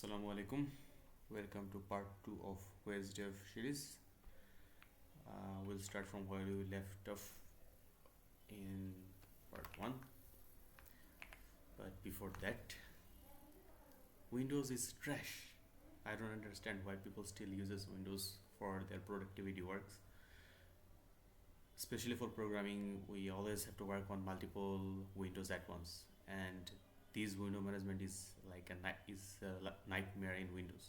Assalamu alaikum. Welcome to part 2 of Where's Dev series. We'll start from where we left off in part 1. But before that, Windows is trash. I don't understand why people still uses Windows for their productivity works. Especially for programming, we always have to work on multiple Windows at once, and this window management is like a nightmare in Windows.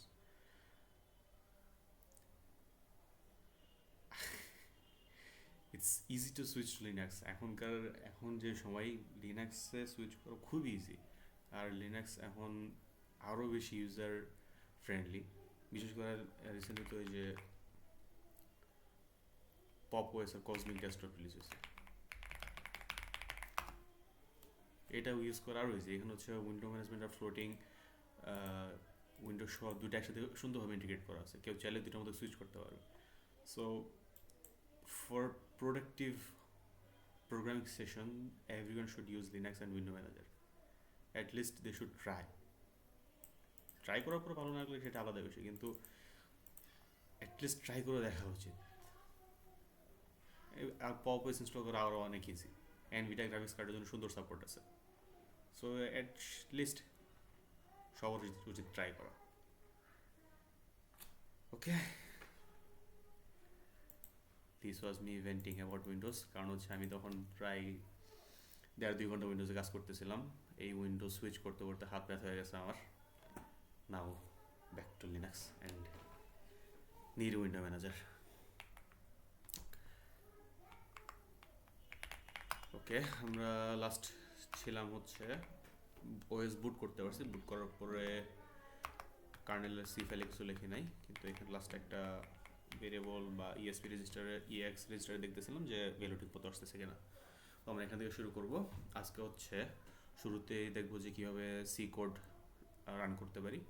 It's easy to switch to Linux. এখন যে সময় লিনাক্সে switch করা খুব easy, আর Linux এখন আরও বেশি user friendly. বিশেষ করে রিসেন্টলি তো এই যে পপ ওএস আর কসমিক ডেস্কটপ রিলিজ হয়েছে, এটাও ইউজ করা আরও ইজি। এখানে হচ্ছে উইন্ডো ম্যানেজমেন্ট আর ফ্লোটিং উইন্ডো সহ দুটো একসাথে সুন্দরভাবে ইন্টিগ্রেট করা আছে, কেউ চাইলে দুটোর মধ্যে সুইচ করতে পারবে। So for productive programming session, everyone should use Linux and Window Manager. At least they should try করার পর ভালো না লাগলে সেটা আলাদা বিষয়, কিন্তু অ্যাটলিস্ট ট্রাই করে দেখা উচিত। আর পপ ওএস ইনস্টল করা আরও অনেক ইজি, এনভিডিয়া গ্রাফিক্স কার্ডের জন্য সুন্দর সাপোর্ট আছে। সো অ্যাট লিস্ট সবার উচিত ট্রাই করা। Okay, this was me venting about Windows. কারণ হচ্ছে আমি তখন প্রায় 1.5-2 ঘন্টা উইন্ডোজে কাজ করতেছিলাম। এই উইন্ডোজ সুইচ করতে করতে হাত ব্যথা হয়ে গেছে আমার। Now back to Linux and need window manager. Okay, আমরা লাস্ট ছিলাম হচ্ছে ওএস বুট করতে পারছি। বুট করার পরে কার্নেলের সি ফাইলে কিছু লিখি নাই, কিন্তু এখানে লাস্ট একটা ভেরিয়েবল বা ইএসপি রেজিস্টারে ইএক্স রেজিস্টারে দেখতেছিলাম যে ভ্যালু ঠিক মতো আসতেছে কিনা। তো আমরা এখান থেকে শুরু করব। আজকে হচ্ছে শুরুতেই দেখবো যে কীভাবে সি কোড রান করতে পারি,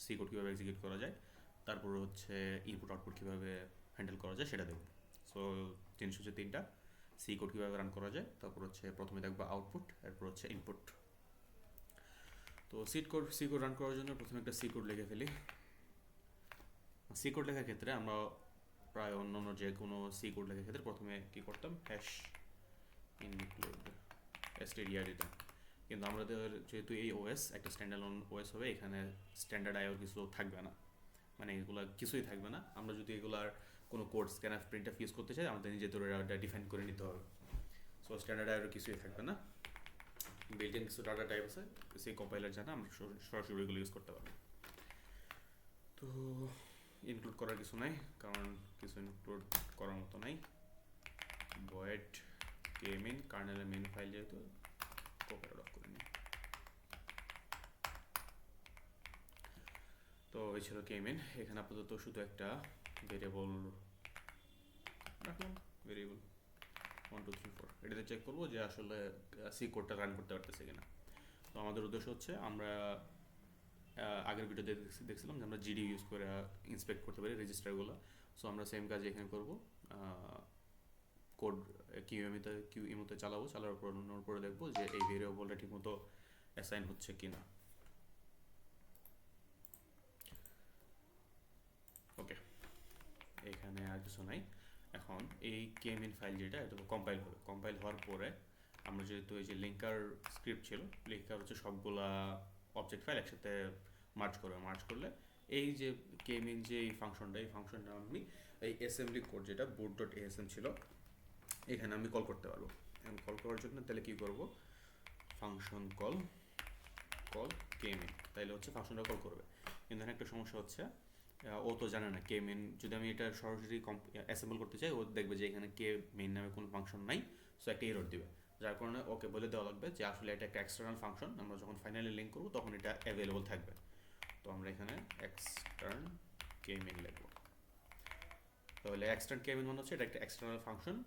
সি কোড কীভাবে এক্সিকিউট করা যায়, তারপর হচ্ছে ইনপুট আউটপুট কীভাবে হ্যান্ডেল করা যায় সেটা দেখব। সো জিনিস হচ্ছে 3টা। সি কোড কীভাবে রান করা যায়, তারপর হচ্ছে প্রথমে দেখবো আউটপুট, এরপর হচ্ছে ইনপুট। তো সি কোড রান করার জন্য প্রথমে একটা সি কোড লিখে ফেলি। সি কোড লেখার ক্ষেত্রে আমরা প্রায় অন্য যে কোনো সি কোড লেখার ক্ষেত্রে প্রথমে কী করতাম, হ্যাশ ইনক্লুড stdir দিতাম। কিন্তু আমাদের যেহেতু এই ওএস একটা স্ট্যান্ডার্লোন ওএস হবে, এখানে স্ট্যান্ডার্ড আইওর কিছু থাকবে না, মানে এগুলো কিছুই থাকবে না। আমরা যদি এগুলার কোনো কোড স্ক্যানার প্রিন্টটা ইউজ করতে চাই, আমাদের নিজেদের এটা ডিফাইন করে নিতে হবে। সো স্ট্যান্ডার্ড আইওর কিছুই থাকবে না, বিল্ট ইন কিছু ডাটা টাইপ আছে, সেই কম্পাইলার জানা আমরা সরাসরি এগুলো ইউজ করতে পারবো। তো ইনক্লুড করার কিছু নাই, কারণ কিছু ইনক্লুড করার মতো নাই। ভয়েড কেমিন কার্নেলের মেন ফাইল যেহেতু কপিটা অফ করে নিই। তো এই ছিল কেমিন। এখানে আপাতত শুধু একটা ভেরিয়েবল রাখলাম, ভেরিয়েবল 1 2 3 4। এটাতে চেক করবো যে আসলে সি কোডটা রান করতে পারতেছে কিনা। তো আমাদের উদ্দেশ্য হচ্ছে আমরা আগের ভিডিওতে দেখছিলাম যে আমরা জিডি ইউজ করে ইন্সপেক্ট করতে পারি রেজিস্টারগুলো। সো আমরা সেম কাজ এখানে করবো। কোড কিউএমতে চালাবো, চালানোর পরে দেখবো যে এই ভেরিয়েবলটা ঠিকমতো অ্যাসাইন হচ্ছে কিনা। ওকে, এখানে আর কিছু নাই। এখন এই কেমিন ফাইল যেটা, এটা কম্পাইল হবে। কম্পাইল হওয়ার পরে আমরা যেহেতু এই যে লিঙ্কার স্ক্রিপ্ট ছিল, লিঙ্কার হচ্ছে সবগুলা অবজেক্ট ফাইল একসাথে মার্জ করলে এই যে কেমিন যে এই ফাংশনটা আমি এই অ্যাসেম্বলি কোড যেটা boot ডট asm ছিল, এখানে আমি কল করতে পারবো। এখন কল করার জন্য তাহলে কী করবো, ফাংশন কল কেমিন, তাইলে হচ্ছে ফাংশনটা কল করবে। কিন্তু এখানে একটা সমস্যা হচ্ছে, ও তো জানে না কেমিন। যদি আমি এটা সরাসরি অ্যাসেম্বল করতে চাই, ও দেখবে যে এখানে কে মেইন নামে কোনো ফাংশন নাই, সো একটা এরর দিবে। যার কারণে ওকে বলে দেওয়া লাগবে যে আসলে এটা একটা এক্সটার্নাল ফাংশন, আমরা যখন ফাইনালি লিঙ্ক করবো তখন এটা অ্যাভেলেবল থাকবে। তো আমরা এখানে এক্সটার্ন কেমিন লিখবো। তাহলে এক্সটার্ন কেমিন মানে হচ্ছে এটা একটা এক্সটার্নাল ফাংশন।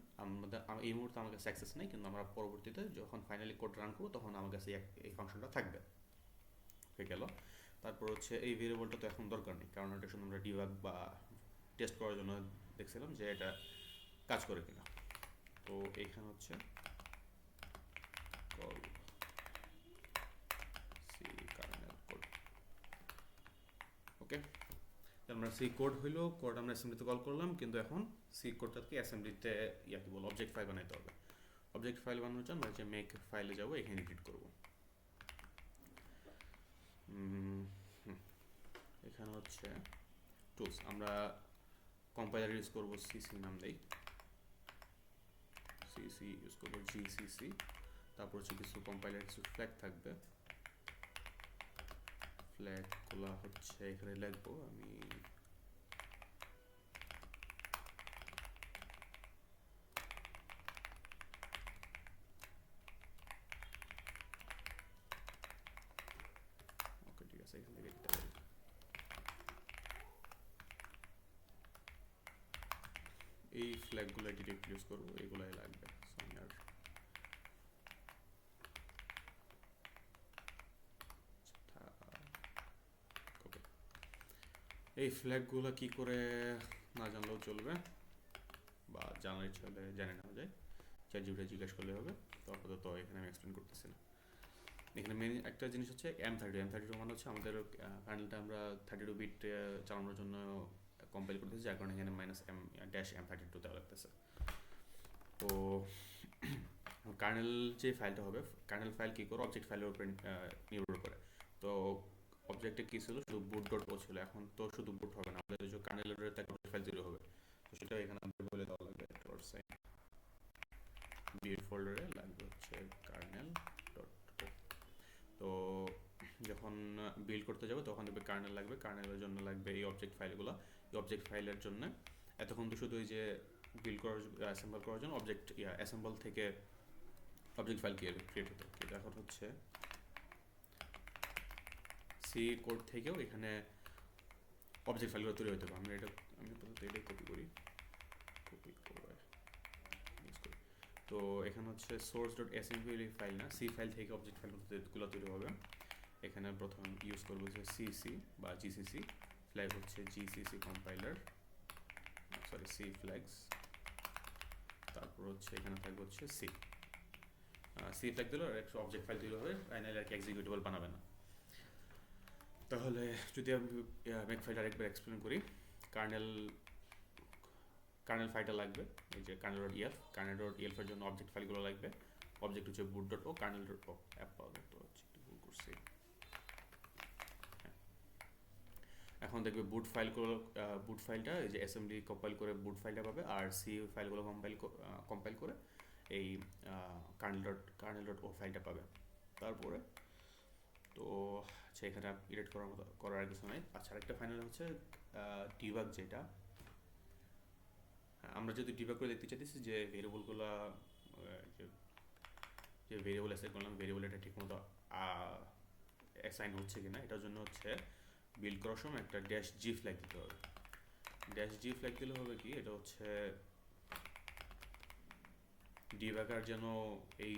এই মুহূর্তে আমার কাছে অ্যাক্সেস নেই, কিন্তু আমরা পরবর্তীতে যখন ফাইনালি কোড রান করবো তখন আমার কাছে এই ফাংশনটা থাকবে। হয়ে গেল। তারপর হচ্ছে এই ভেরিয়েবলটা তো এখন দরকার নেই, কারণ এটা শুধু আমরা ডিবাগ বা টেস্ট করার জন্য দেখছিলাম যে এটা কাজ করে কিনা। তো এইখানে হচ্ছে কল সি কার্নেল কোড। ওকে, আমরা সি কোড হইলো, কোড আমরা অ্যাসেম্বলিতে কল করলাম, কিন্তু এখন সি কোডটাকে অ্যাসেম্বলিতে কি বলবো অবজেক্ট ফাইল বানাইতে হবে। অবজেক্ট ফাইল বানানোর জন্য আমরা যে মেক ফাইলে যাবো, এখানে এডিট করবো। এখানে হচ্ছে টুলস, আমরা কম্পাইলার ইউজ করবো সিসি নাম দেই, সিসি ইউজ করবো জিসিসি। তারপর হচ্ছে কিছু কম্পাইলার কিছু ফ্ল্যাগ থাকবে, ফ্ল্যাগগুলো হচ্ছে এখানে লিখবো আমি। ওকে ঠিক আছে, এখান থেকে দিতে পারি। এই ফ্ল্যাগগুলো ডিরেক্ট ইউজ করবো, এগুলাই লাগবে। এই ফ্ল্যাগগুলো কি করে না জানলেও চলবে, বা জানার ইচ্ছা হলে জানে না যায়, চ্যাটজিপিটি জিজ্ঞেস করলে হবে। তো আপাতত এখানে আমি এক্সপ্লেন করতেছি না। এখানে মেন একটা জিনিস হচ্ছে M32 মানে হচ্ছে আমাদের প্যানেলটা আমরা 32 বিট চালানোর জন্য কম্পাইল করতেছি, যার কারণে এখানে -M-M32 দেওয়া লাগতেছে। তো কার্নেল যে ফাইলটা হবে, কার্নেল ফাইল কী করে অবজেক্ট ফাইলের উপর নির্ভর করে। তো অবজেক্টে কী ছিল, শুধু বুট ডট ও ছিল, এখন তো শুধু বুট হবে না, আমাদের যে কার্নেলের একটা ফাইল তৈরি হবে। তো সেটা এখানে আমাদের বলে দেওয়া লাগবে, বিট ফোল্ডারে লাগবে হচ্ছে কার্নেল ডট ও। তো যখন বিল্ড করতে যাবে তখন দেখবে কার্নেল লাগবে, কার্নেলের জন্য লাগবে এই অবজেক্ট ফাইলগুলো। এই অবজেক্ট ফাইলের জন্য এতক্ষণ তো শুধু ওই যে বিল্ড করার অ্যাসেম্বল করার জন্য অ্যাসেম্বল থেকে অবজেক্ট ফাইল ক্রিয়েট হতো, কিন্তু এখন হচ্ছে সি কোড থেকেও এখানে অবজেক্ট ফাইলগুলো তৈরি হতে হবে। আমি এটাই কপি করি। তো এখানে হচ্ছে source.sml ফাইল না, সি ফাইল থেকে অবজেক্ট ফাইলগুলো তৈরি হবে। এখানে প্রথম ইউজ করবো যে সিসি বা জিসিসি, ফ্ল্যাগ হচ্ছে GCC compiler, sorry C flags. তারপর হচ্ছে এখানে থাকবে হচ্ছে সি ফ্ল্যাগ দিলে একটা অবজেক্ট ফাইল তৈরি হবে, ফাইনালি আর কি এক্সিকিউটেবল বানাবে না। তাহলে যদি আমি মেক ফাইলটা আরেকবার এক্সপ্লেন করি, কার্নেল ফাইলটা লাগবে, এই যে কার্নেল.elf এর জন্য অবজেক্ট ফাইলগুলো লাগবে। অবজেক্ট হচ্ছে boot dot o, kernel dot o app পাওয়া তো হচ্ছে একটু ভুল করছি। এখন দেখবে বুট ফাইলটা এই যে অ্যাসেম্বলি কম্পাইল করে বুট ফাইলটা পাবে, আর সি ফাইলগুলো কম্পাইল করে এই কার্নেল ডট ও ফাইলটা পাবে। তারপরে তো আচ্ছা, এখানে এডিট করার কিছু নাই। আচ্ছা, আরেকটা ফাইনাল হচ্ছে ডিবাগ, যেটা আমরা যদি ডিবাগ করে দেখতে চাইতেছি যে ভেরিয়েবলগুলো যে ভেরিয়েবল অ্যাসাইন করলাম, ভেরিয়েবল এটা ঠিকমতো অ্যাসাইন হচ্ছে কিনা, এটার জন্য হচ্ছে বিল্ড করার সময় একটা -g ফ্ল্যাগ দিতে হবে। -g ফ্ল্যাগ দিলে হবে কি, এটা হচ্ছে ডিবাগার যেন এই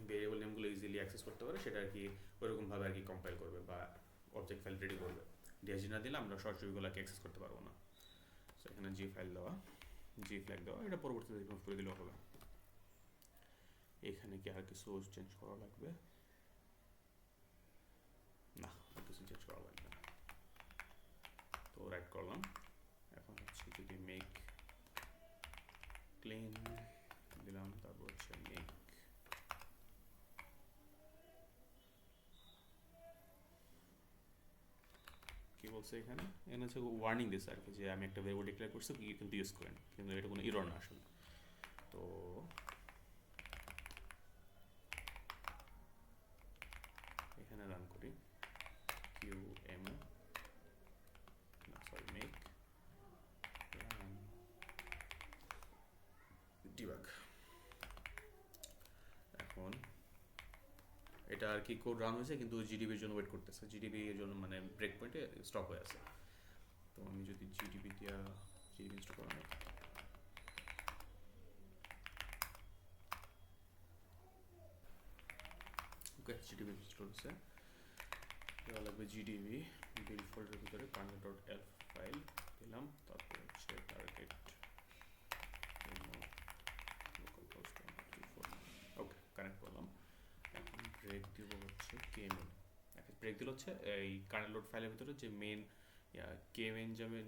ভেরিয়েবল নেমগুলো ইজিলি অ্যাক্সেস করতে পারে, সেটা আর কি ওইরকমভাবে আর কি কম্পাইল করবে বা অবজেক্ট ফাইল রেডি করবে। -g না দিলে আমরা সরাসরিগুলোকে অ্যাক্সেস করতে পারবো না। সো এখানে জি ফ্ল্যাগ দেওয়া, এটা পরবর্তীতে রিমুভ করে দিলেও হবে। এখানে কি আর কিছু চেঞ্জ করা লাগবে? না, আর কিছু চেঞ্জ করা লাগবে না। তো রাইট করলাম। এখন হচ্ছে যদি মেক ক্লিন দিলাম, তারপর হচ্ছে মেক কি বলছে এখানে হচ্ছে ওয়ার্নিং দিচ্ছে আর কি, যে আমি একটা ভেরিয়েবল ডিক্লেয়ার করছি কিন্তু ইউজ করেন, কিন্তু এটা কোনো এরর না আসলে। তো এখানে রান করি মেক রান ডিবাগ। এখন এটা আর কি কোড রান হয়েছে, কিন্তু জিডিবির জন্য ওয়েট করতেছে, জিডিবি এর জন্য মানে ব্রেক পয়েন্টে স্টপ হয়ে আছে। তো আমি যদি জিডিবি ইনস্টল করা হয়, ওকে জিডিবি ইনস্টল হচ্ছে। দেওয়া লাগবে জিডিবি বিল্ড ফোল্ডারের ভিতরে কার্নেল.elf ফাইল দিলাম, তারপর হচ্ছে টার্গেট ওকে কানেক্ট করলাম। এখন ব্রেক দিব হচ্ছে কেএমএল, ব্রেক দিল হচ্ছে এই কার্নেল ডট ফাইলের ভিতরে যে মেন কে মেন যাবে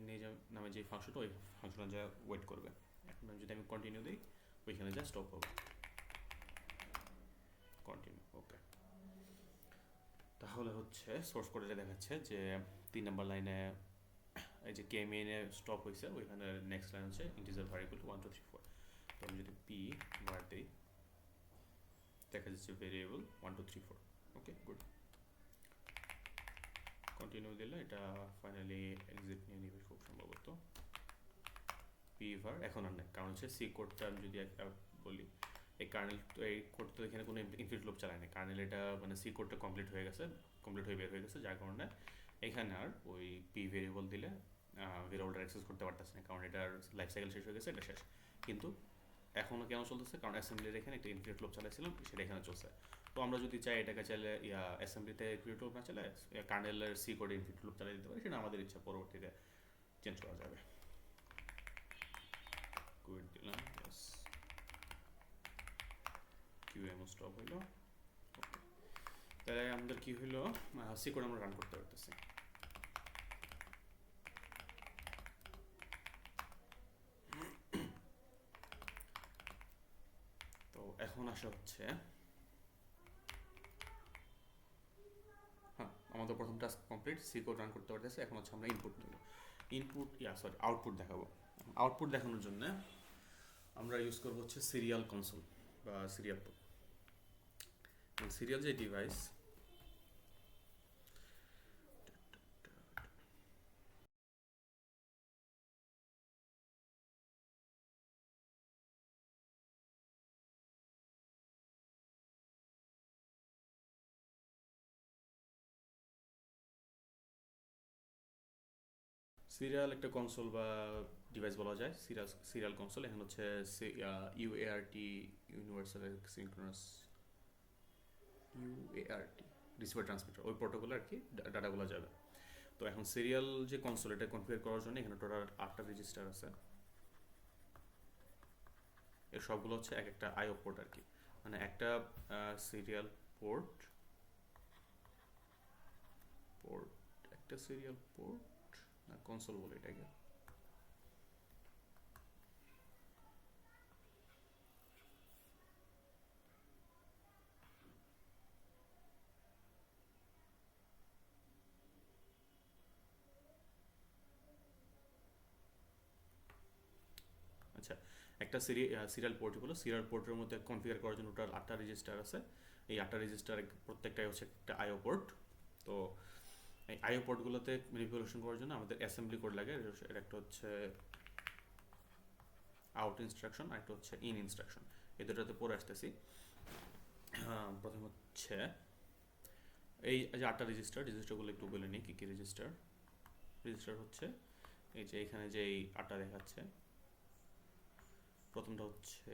নামে যে ফাংশনটা, ওই ফাংশনটা যা ওয়েট করবে। এখন যদি আমি কন্টিনিউ দিই, ওইখানে যা স্টপ হবে, কন্টিনিউ। ওকে, তাহলে হচ্ছে সোর্স কোডে দেখাচ্ছে যে 3 নম্বর লাইনে এই যে কে মেইনে স্টপ হয়েছে, ওইখানে নেক্সট লাইন হচ্ছে ইন্টিজার var equal to 1 2 3 4। তো আমি যদি পি var দিই, দেখা যাচ্ছে ভেরিয়েবল 1 2 3 4। ওকে, গুড। কন্টিনিউ দিলে এটা ফাইনালি এক্সিট নিয়ে নিবে খুব সম্ভবত। পি var এখন আর নেই, কারণ হচ্ছে সি কোডটা আমি যদি বলি, এই কার্নেল, এই কোড তো এখানে কোনো ইনফিনিট লুপ চালায় না, কার্নেল এটা মানে সি কোডটা কমপ্লিট হয়ে গেছে, কমপ্লিট হয়ে বের হয়ে গেছে, যার কারণে এখানে আর ওই পি ভেরিয়েবল দিলে ভেরিয়েবলটা অ্যাক্সেস করতে পারতেছে না, কারণ এটার লাইফ সাইকেল শেষ হয়ে গেছে, এটা শেষ। কিন্তু এখনও কেন চলতেছে, কারণ অ্যাসেম্বলির এখানে একটা ইনফিনিট লুপ চালাইছিলাম, সেটা এখানে চলছে। তো আমরা যদি চাই এটাকে চাইলে অ্যাসেম্বলিতে ইনফিনিট লুপ না চাইলে কার্নেলের সি কোডে ইনফিনিট লুপ চালিয়ে দিতে পারি, সেটা আমাদের ইচ্ছা, পরবর্তীতে চেঞ্জ করা যাবে। কুইট দিলাম, ইয়েস, কিউএমও স্টপ হইলো। তাহলে আমাদের কি হইলো, সি কোড আমরা রান করতে পারতেছি। তো এখন আসা হচ্ছে, হ্যাঁ আমাদের প্রথম task complete, C code run করতে পারতেছে। এখন হচ্ছে আমরা ইনপুট নেব, আউটপুট দেখাবো। আউটপুট দেখানোর জন্য আমরা ইউজ করবো হচ্ছে সিরিয়াল কনসোল বা সিরিয়াল পোর্ট। সিরিয়াল যে ডিভাইস, সিরিয়াল একটা কনসোল বা ডিভাইস বলা যায়, সিরিয়াল কনসোল। এখন হচ্ছে UART, universal synchronous, UART receiver transmitter, ওই প্রোটোকলে আর কি ডাটাগুলো যাবে। তো এখন সিরিয়াল যে কনসোল, এটা কনফিগার করার জন্য এখানে টোটাল 8টা রেজিস্টার আছে। এর সবগুলো হচ্ছে এক একটা আইও পোর্ট আর কি, মানে একটা সিরিয়াল পোর্ট, একটা সিরিয়াল পোর্ট না কনসোল বলে এটাকে। আচ্ছা, একটা সিরিয়াল পোর্ট হলো, সিরিয়াল পোর্টের মধ্যে কনফিগার করার জন্য টোটাল 8টা রেজিস্টার আছে। এই 8টা রেজিস্টার প্রত্যেকটাই হচ্ছে একটা আইও পোর্ট। তো এই আইও পোর্টগুলোতে ম্যানিপুলেশন করার জন্য আমাদের অ্যাসেম্বলি কোড লাগে। এর একটা হচ্ছে আউট ইনস্ট্রাকশন, আর একটা হচ্ছে ইন ইনস্ট্রাকশন। এই দুটোতে পরে আসতেছি। প্রথম হচ্ছে এই যে 8টা রেজিস্টারগুলো একটু বলে নিই কী কী রেজিস্টার হচ্ছে এই যে এখানে যে এই 8টা দেখাচ্ছে। প্রথমটা হচ্ছে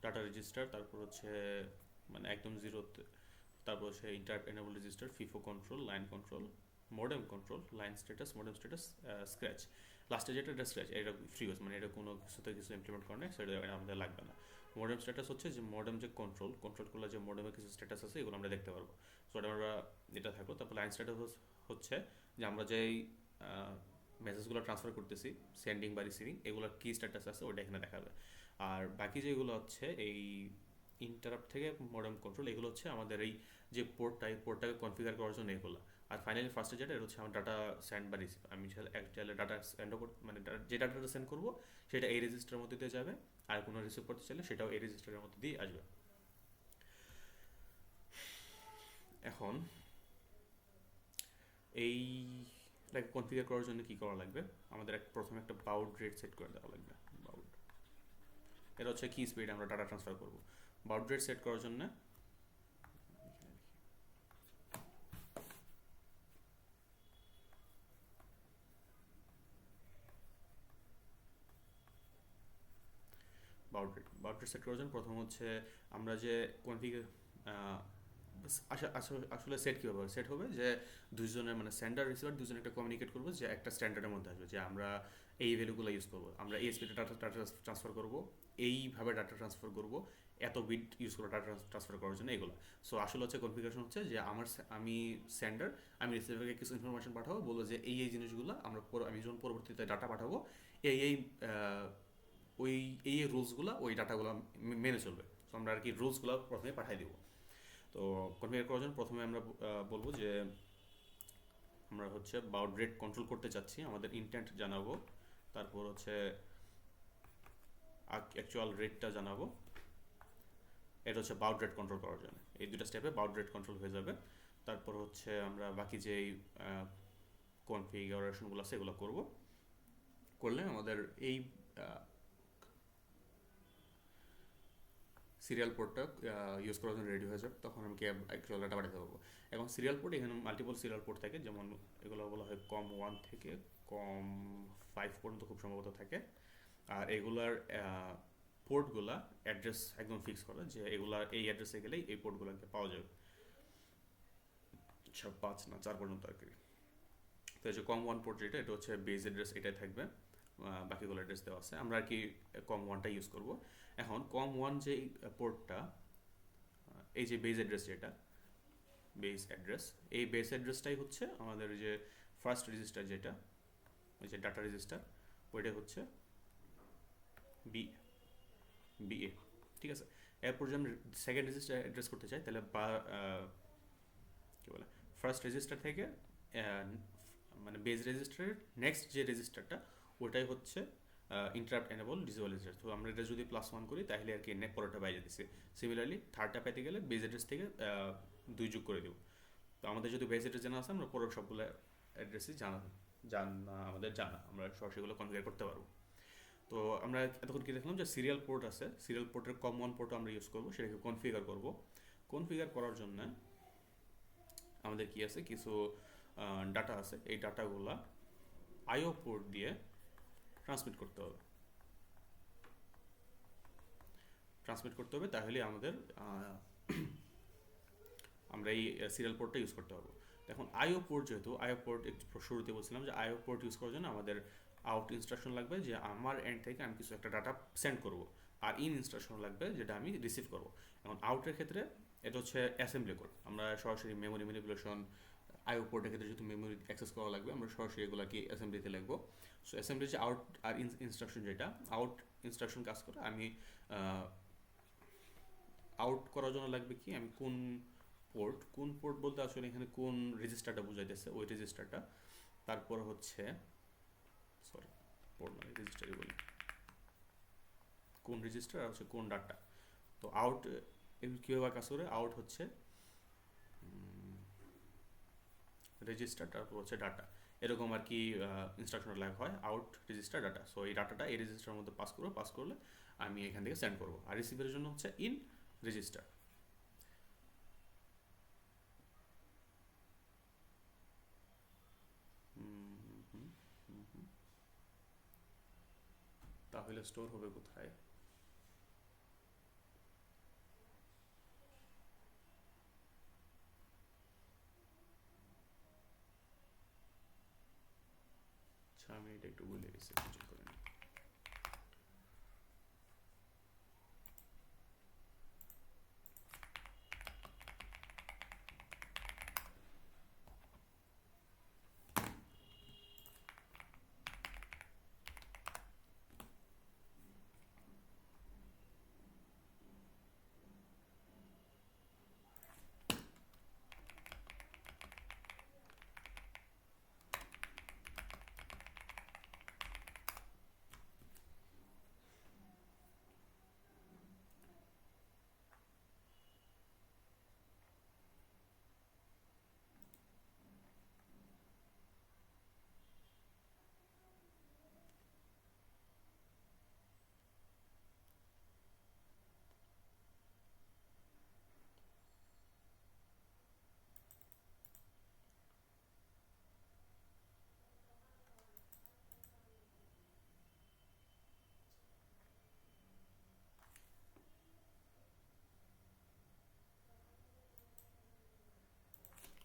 ডাটা রেজিস্টার, তারপর হচ্ছে মানে একদম জিরোতে, তারপর হচ্ছে interrupt enable register, FIFO control, line control, modem control, line status, modem status, scratch. লাস্টে যেটা, এটা স্ক্র্যাচ, এটা ফ্রি ইউজ, মানে এটা কোনো কিছুতে কিছু ইমপ্লিমেন্ট করে না, সেটা আমাদের লাগবে না। মডেম স্ট্যাটাস হচ্ছে যে মডেম যে কন্ট্রোলগুলো, যে মডেমের কিছু স্ট্যাটাস আছে, এগুলো আমরা দেখতে পারবো। সো এটা আমরা এটা থাকলো। তারপর লাইন স্ট্যাটাস হচ্ছে যে আমরা যেই মেসেজগুলো ট্রান্সফার করতেছি, সেন্ডিং বা রিসিভিং, এগুলোর কী স্ট্যাটাস আছে ওইটা এখানে দেখাবে। আর বাকি যেগুলো হচ্ছে এই ইন্টারাপ্ট থেকে মডেম কন্ট্রোল, এগুলো হচ্ছে আমাদের এই যে পোর্টটাকে কনফিগার করার জন্য এগুলো। আর ফাইনালি ফার্স্টে যেটা, এটা হচ্ছে আমার ডাটা সেন্ড বা রিসিভ। আমি চাইলে ডাটা সেন্ডও মানে যে ডাটাটা সেন্ড করবো সেটা এই রেজিস্টারের মধ্যে দিয়ে যাবে, আর কোনো রিসিভ করতে চাইলে সেটাও এই রেজিস্টারের মধ্যে দিয়ে আসবে। এখন এইটাকে কনফিগার করার জন্য কী করা লাগবে, আমাদের প্রথমে একটা বাউড রেট সেট করে দেওয়া লাগবে। বাউড, এটা হচ্ছে কি স্পিড আমরা ডাটা ট্রান্সফার করবো। বাউড রেট সেট করার জন্য বাউন্ডারি সেট করার জন্য প্রথম হচ্ছে আমরা যে কনফিগার আসলে সেট কীভাবে সেট হবে, যে দুজনের মানে সেন্ডার রিসিভার দুজনে একটা কমিউনিকেট করবো, যে একটা স্ট্যান্ডার্ডের মধ্যে আসবে, যে আমরা এই ভ্যালুগুলো ইউজ করবো, আমরা এই স্পিডে ডাটা ট্রান্সফার করবো, এইভাবে ডাটা ট্রান্সফার করবো, এত বিট ইউজ করে ডাটা ট্রান্সফার করার জন্য এগুলো। সো আসলে হচ্ছে কনফিগারেশন হচ্ছে যে আমি সেন্ডার, আমি রিসিভারকে কিছু ইনফরমেশন পাঠাবো, বলবো যে এই জিনিসগুলো আমি যখন পরবর্তীতে ডাটা পাঠাবো এই ওই রুলসগুলো ওই ডাটাগুলো মেনে চলবে। সো আমরা আর কি রুলসগুলো প্রথমে পাঠাই দিব। তো কনফিগার করার জন্য প্রথমে আমরা বলবো যে আমরা হচ্ছে বাউড রেট কন্ট্রোল করতে চাচ্ছি, আমাদের ইন্টেন্ট জানাবো, তারপর হচ্ছে অ্যাকচুয়াল রেটটা জানাবো। এটা হচ্ছে বাউড রেট কন্ট্রোল করার জন্য, এই দুটো স্টেপে বাউড রেট কন্ট্রোল হয়ে যাবে। তারপর হচ্ছে আমরা বাকি যেই কনফিগারেশনগুলো আছে এগুলো করব, করলে আমাদের এই সিরিয়াল পোর্টটা ইউজ করার জন্য রেডি হয়ে যাবে। তখন আমি অ্যাকচুয়াল ডাটা পাঠাতে পারবো। এখন সিরিয়াল পোর্ট, এখানে মাল্টিপল সিরিয়াল পোর্ট থাকে, যেমন এগুলো বলা হয় COM1 থেকে COM5 পর্যন্ত খুব সম্ভবত থাকে। আর এগুলার পোর্টগুলা অ্যাড্রেস একদম ফিক্স করা, যে এগুলার এই অ্যাড্রেসে গেলেই এই পোর্টগুলোকে পাওয়া যাবে, 5 না 4 পর্যন্ত আর কি। তো এই যে COM1 পোর্ট যেটা, এটা হচ্ছে বেস অ্যাড্রেস, এটাই থাকবে, বাকিগুলো অ্যাড্রেস দেওয়া আছে। আমরা আর কি COM1টা ইউজ করব। এখন COM1 যে পোর্টটা, এই যে বেস অ্যাড্রেস, যেটা বেস অ্যাড্রেস, এই বেস অ্যাড্রেসটাই হচ্ছে আমাদের যে ফার্স্ট রেজিস্টার, যেটা ওই যে ডাটা রেজিস্টার, ওইটাই হচ্ছে বিএ। ঠিক আছে। এরপর যদি আমি সেকেন্ড রেজিস্টার অ্যাড্রেস করতে চাই, তাহলে কী বলে, ফার্স্ট রেজিস্টার থেকে মানে বেস রেজিস্টারের নেক্সট যে রেজিস্টারটা, ওটাই হচ্ছে ইন্টারাপ্ট এনেবল ডিসেবল রেজিস্টার। তো আমরা এটা যদি +1 করি, তাহলে আর কি পরেরটা বাইরে দিচ্ছি। সিমিলারলি থার্ডটা পেতে গেলে বেস অ্যাড্রেস থেকে 2 যোগ করে দেবো। তো আমাদের যদি বেস অ্যাড্রেস জানা আছে, আমরা পরের সবগুলো অ্যাড্রেসই আমাদের জানা, আমরা সরাসরিগুলো কনফিগার করতে পারবো। তো আমরা এতক্ষণ কি দেখলাম যে সিরিয়াল পোর্ট আছে, সিরিয়াল পোর্টের COM1 পোর্ট আমরা ইউজ করবো, সেটাকে কনফিগার করব। কনফিগার করার জন্য আমাদের কি আছে, কিছু ডাটা আছে, এই ডাটাগুলা আইও পোর্ট দিয়ে ট্রান্সমিট করতে হবে। তাহলে আমরা এই সিরিয়াল পোর্টটা ইউজ করতে পারবো। এখন আইও পোর্ট, যেহেতু আইও পোর্ট একটু শুরুতে বলছিলাম যে আইও পোর্ট ইউজ করার জন্য আমাদের আউট ইনস্ট্রাকশন লাগবে, যে আমার এন্ড থেকে আমি কিছু একটা ডাটা সেন্ড করব, আর ইন ইনস্ট্রাকশন লাগবে যেটা আমি রিসিভ করব। এখন আউটের ক্ষেত্রে এটা হচ্ছে অ্যাসেম্বলি কোড, আমরা সরাসরি মেমোরি ম্যানিপুলেশন, আইও পোর্টের ক্ষেত্রে যেহেতু মেমোরি অ্যাক্সেস করা লাগবে, আমরা সরাসরি এগুলোকে অ্যাসেম্বলিতে লিখবো। সো অ্যাসেম্বলি যে আউট আর ইনস্ট্রাকশন, যেটা আউট ইনস্ট্রাকশন কাজ করে, আমি আউট করার জন্য লাগবে কি, আমি কোন পোর্ট বলতে আসলে এখানে কোন রেজিস্টারটা বোঝাইতেছে, ওই রেজিস্টারটা। তারপর হচ্ছে পোর্ট মানে রেজিস্টারই বলি, কোন রেজিস্টার আর হচ্ছে কোন ডাটা। তো আউট কীভাবে কাজ করে, আউট হচ্ছে রেজিস্টার, তারপর হচ্ছে ডাটা, এরকম আর কি ইনস্ট্রাকশন লেখা হয়, আউট রেজিস্টার ডাটা। সো এই ডাটাটা এই রেজিস্টারের মধ্যে পাস করলে আমি এখান থেকে সেন্ড করবো। আর রিসিভারের জন্য হচ্ছে ইন রেজিস্টার। তাহলে স্টোর হবে কোথায়? আচ্ছা, আমি এটা একটু বলে গেছি, চেক করে নিই।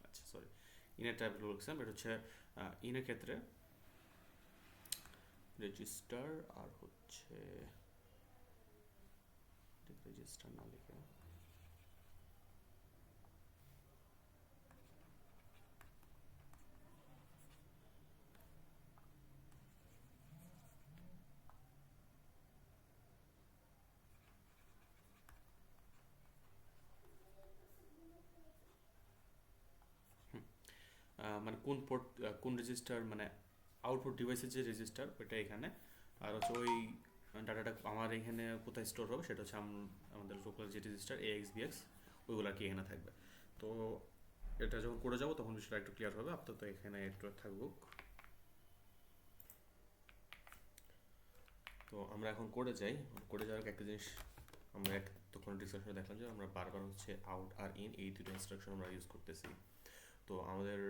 আচ্ছা, সরি, ইনের টাইপ বলছিলাম, এটা হচ্ছে ইনের ক্ষেত্রে রেজিস্টার আর হচ্ছে রেজিস্টার না লিখে মানে কোন পোর্ট কোন রেজিস্টার মানে আউটপুট ডিভাইসের যে রেজিস্টার ওইটা এখানে, আর হচ্ছে ওই ডাটাটা আমার এখানে কোথায় স্টোর হবে সেটা হচ্ছে আমাদের লোকাল যে রেজিস্টার AXBX ওইগুলো আর কি এখানে থাকবে। তো এটা যখন করে যাবো তখন বিষয়টা একটু ক্লিয়ার হবে, আপাতত এখানে একটু থাকবো। তো আমরা এখন করে যাই, করে যাওয়ার একটা জিনিস আমরা তখন ডিসকাশনে দেখলাম যে আমরা বারবার হচ্ছে আউট আর ইন এই দুটো ইনস্ট্রাকশন আমরা ইউজ করতেছি। তো আমাদের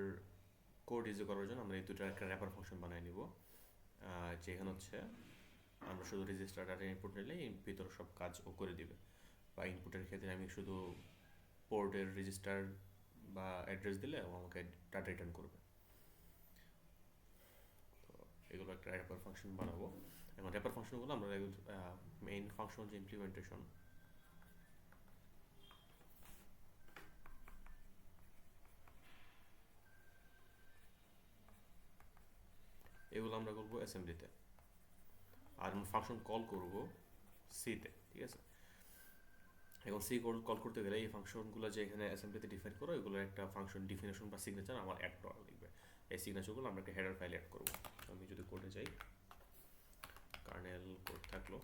কোড ইজি করার জন্য আমরা এই দুটো একটা র্যাপার ফাংশন বানিয়ে নিব, যেখানে হচ্ছে আমরা শুধু রেজিস্টার ডাটা ইনপুট নিলে ভিতর সব কাজ ও করে দিবে, বা ইনপুটের ক্ষেত্রে আমি শুধু পোর্টের রেজিস্টার বা অ্যাড্রেস দিলে ও আমাকে ডাটা রিটার্ন করবে। তো এগুলো একটা র্যাপার ফাংশন বানাবো। এখন র্যাপার ফাংশনগুলো আমরা মেইন ফাংশন যে ইমপ্লিমেন্টেশন এগুলো আমরা করবো অ্যাসেম্বলিতে, আর আমরা ফাংশন কল করবো সিতে, ঠিক আছে। এখন সি কল করতে গেলে এই ফাংশনগুলো যে এখানে অ্যাসেম্বলিতে ডিফাইন করো এগুলো একটা ফাংশন ডিফিনেশন বা সিগনেচার আমার অ্যাড করা লাগবে। এই সিগনেচারগুলো আমরা একটা হেডার ফাইলে অ্যাড করবো। আমি যদি কোডে যাই, কার্নেল কোড থাকলো,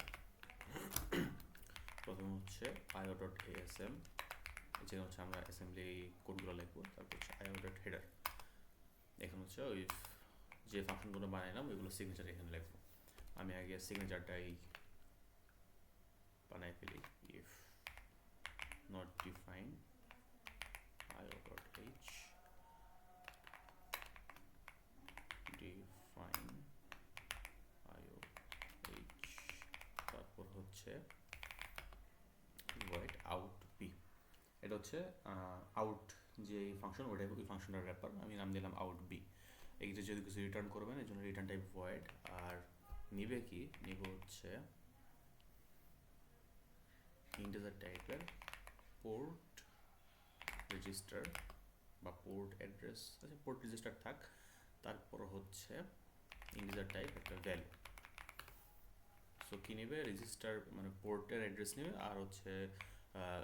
প্রথমে হচ্ছে io.asm, যেখানে হচ্ছে আমরা অ্যাসেম্বলি কোডগুলো লিখবো, তারপর হচ্ছে io.header, এখানে হচ্ছে ওই যে ফাংশনগুলো বানাইলাম ওইগুলো সিগনেচার এখানে লিখবো। আমি আগে সিগনেচারটাই বানাই ফেলি, if not define io.h define io.h, তারপর হচ্ছে void out b, এটা হচ্ছে আউট যে ফাংশন ওইটা ওই ফাংশনের র্যাপার, আমি নাম দিলাম আউট বি। এইটা যদি কিছু রিটার্ন করবেন এই জন্য রিটার্ন টাইপ void, আর নিবে কি নিব হচ্ছে ইন্টিজার টাইপের পোর্ট রেজিস্টার বা পোর্ট অ্যাড্রেস, আচ্ছা পোর্ট রেজিস্টার থাক, তারপর হচ্ছে ইন্টিজার টাইপ একটা ভ্যালু। সো কী নেবে, রেজিস্টার মানে পোর্টের অ্যাড্রেস নেবে আর হচ্ছে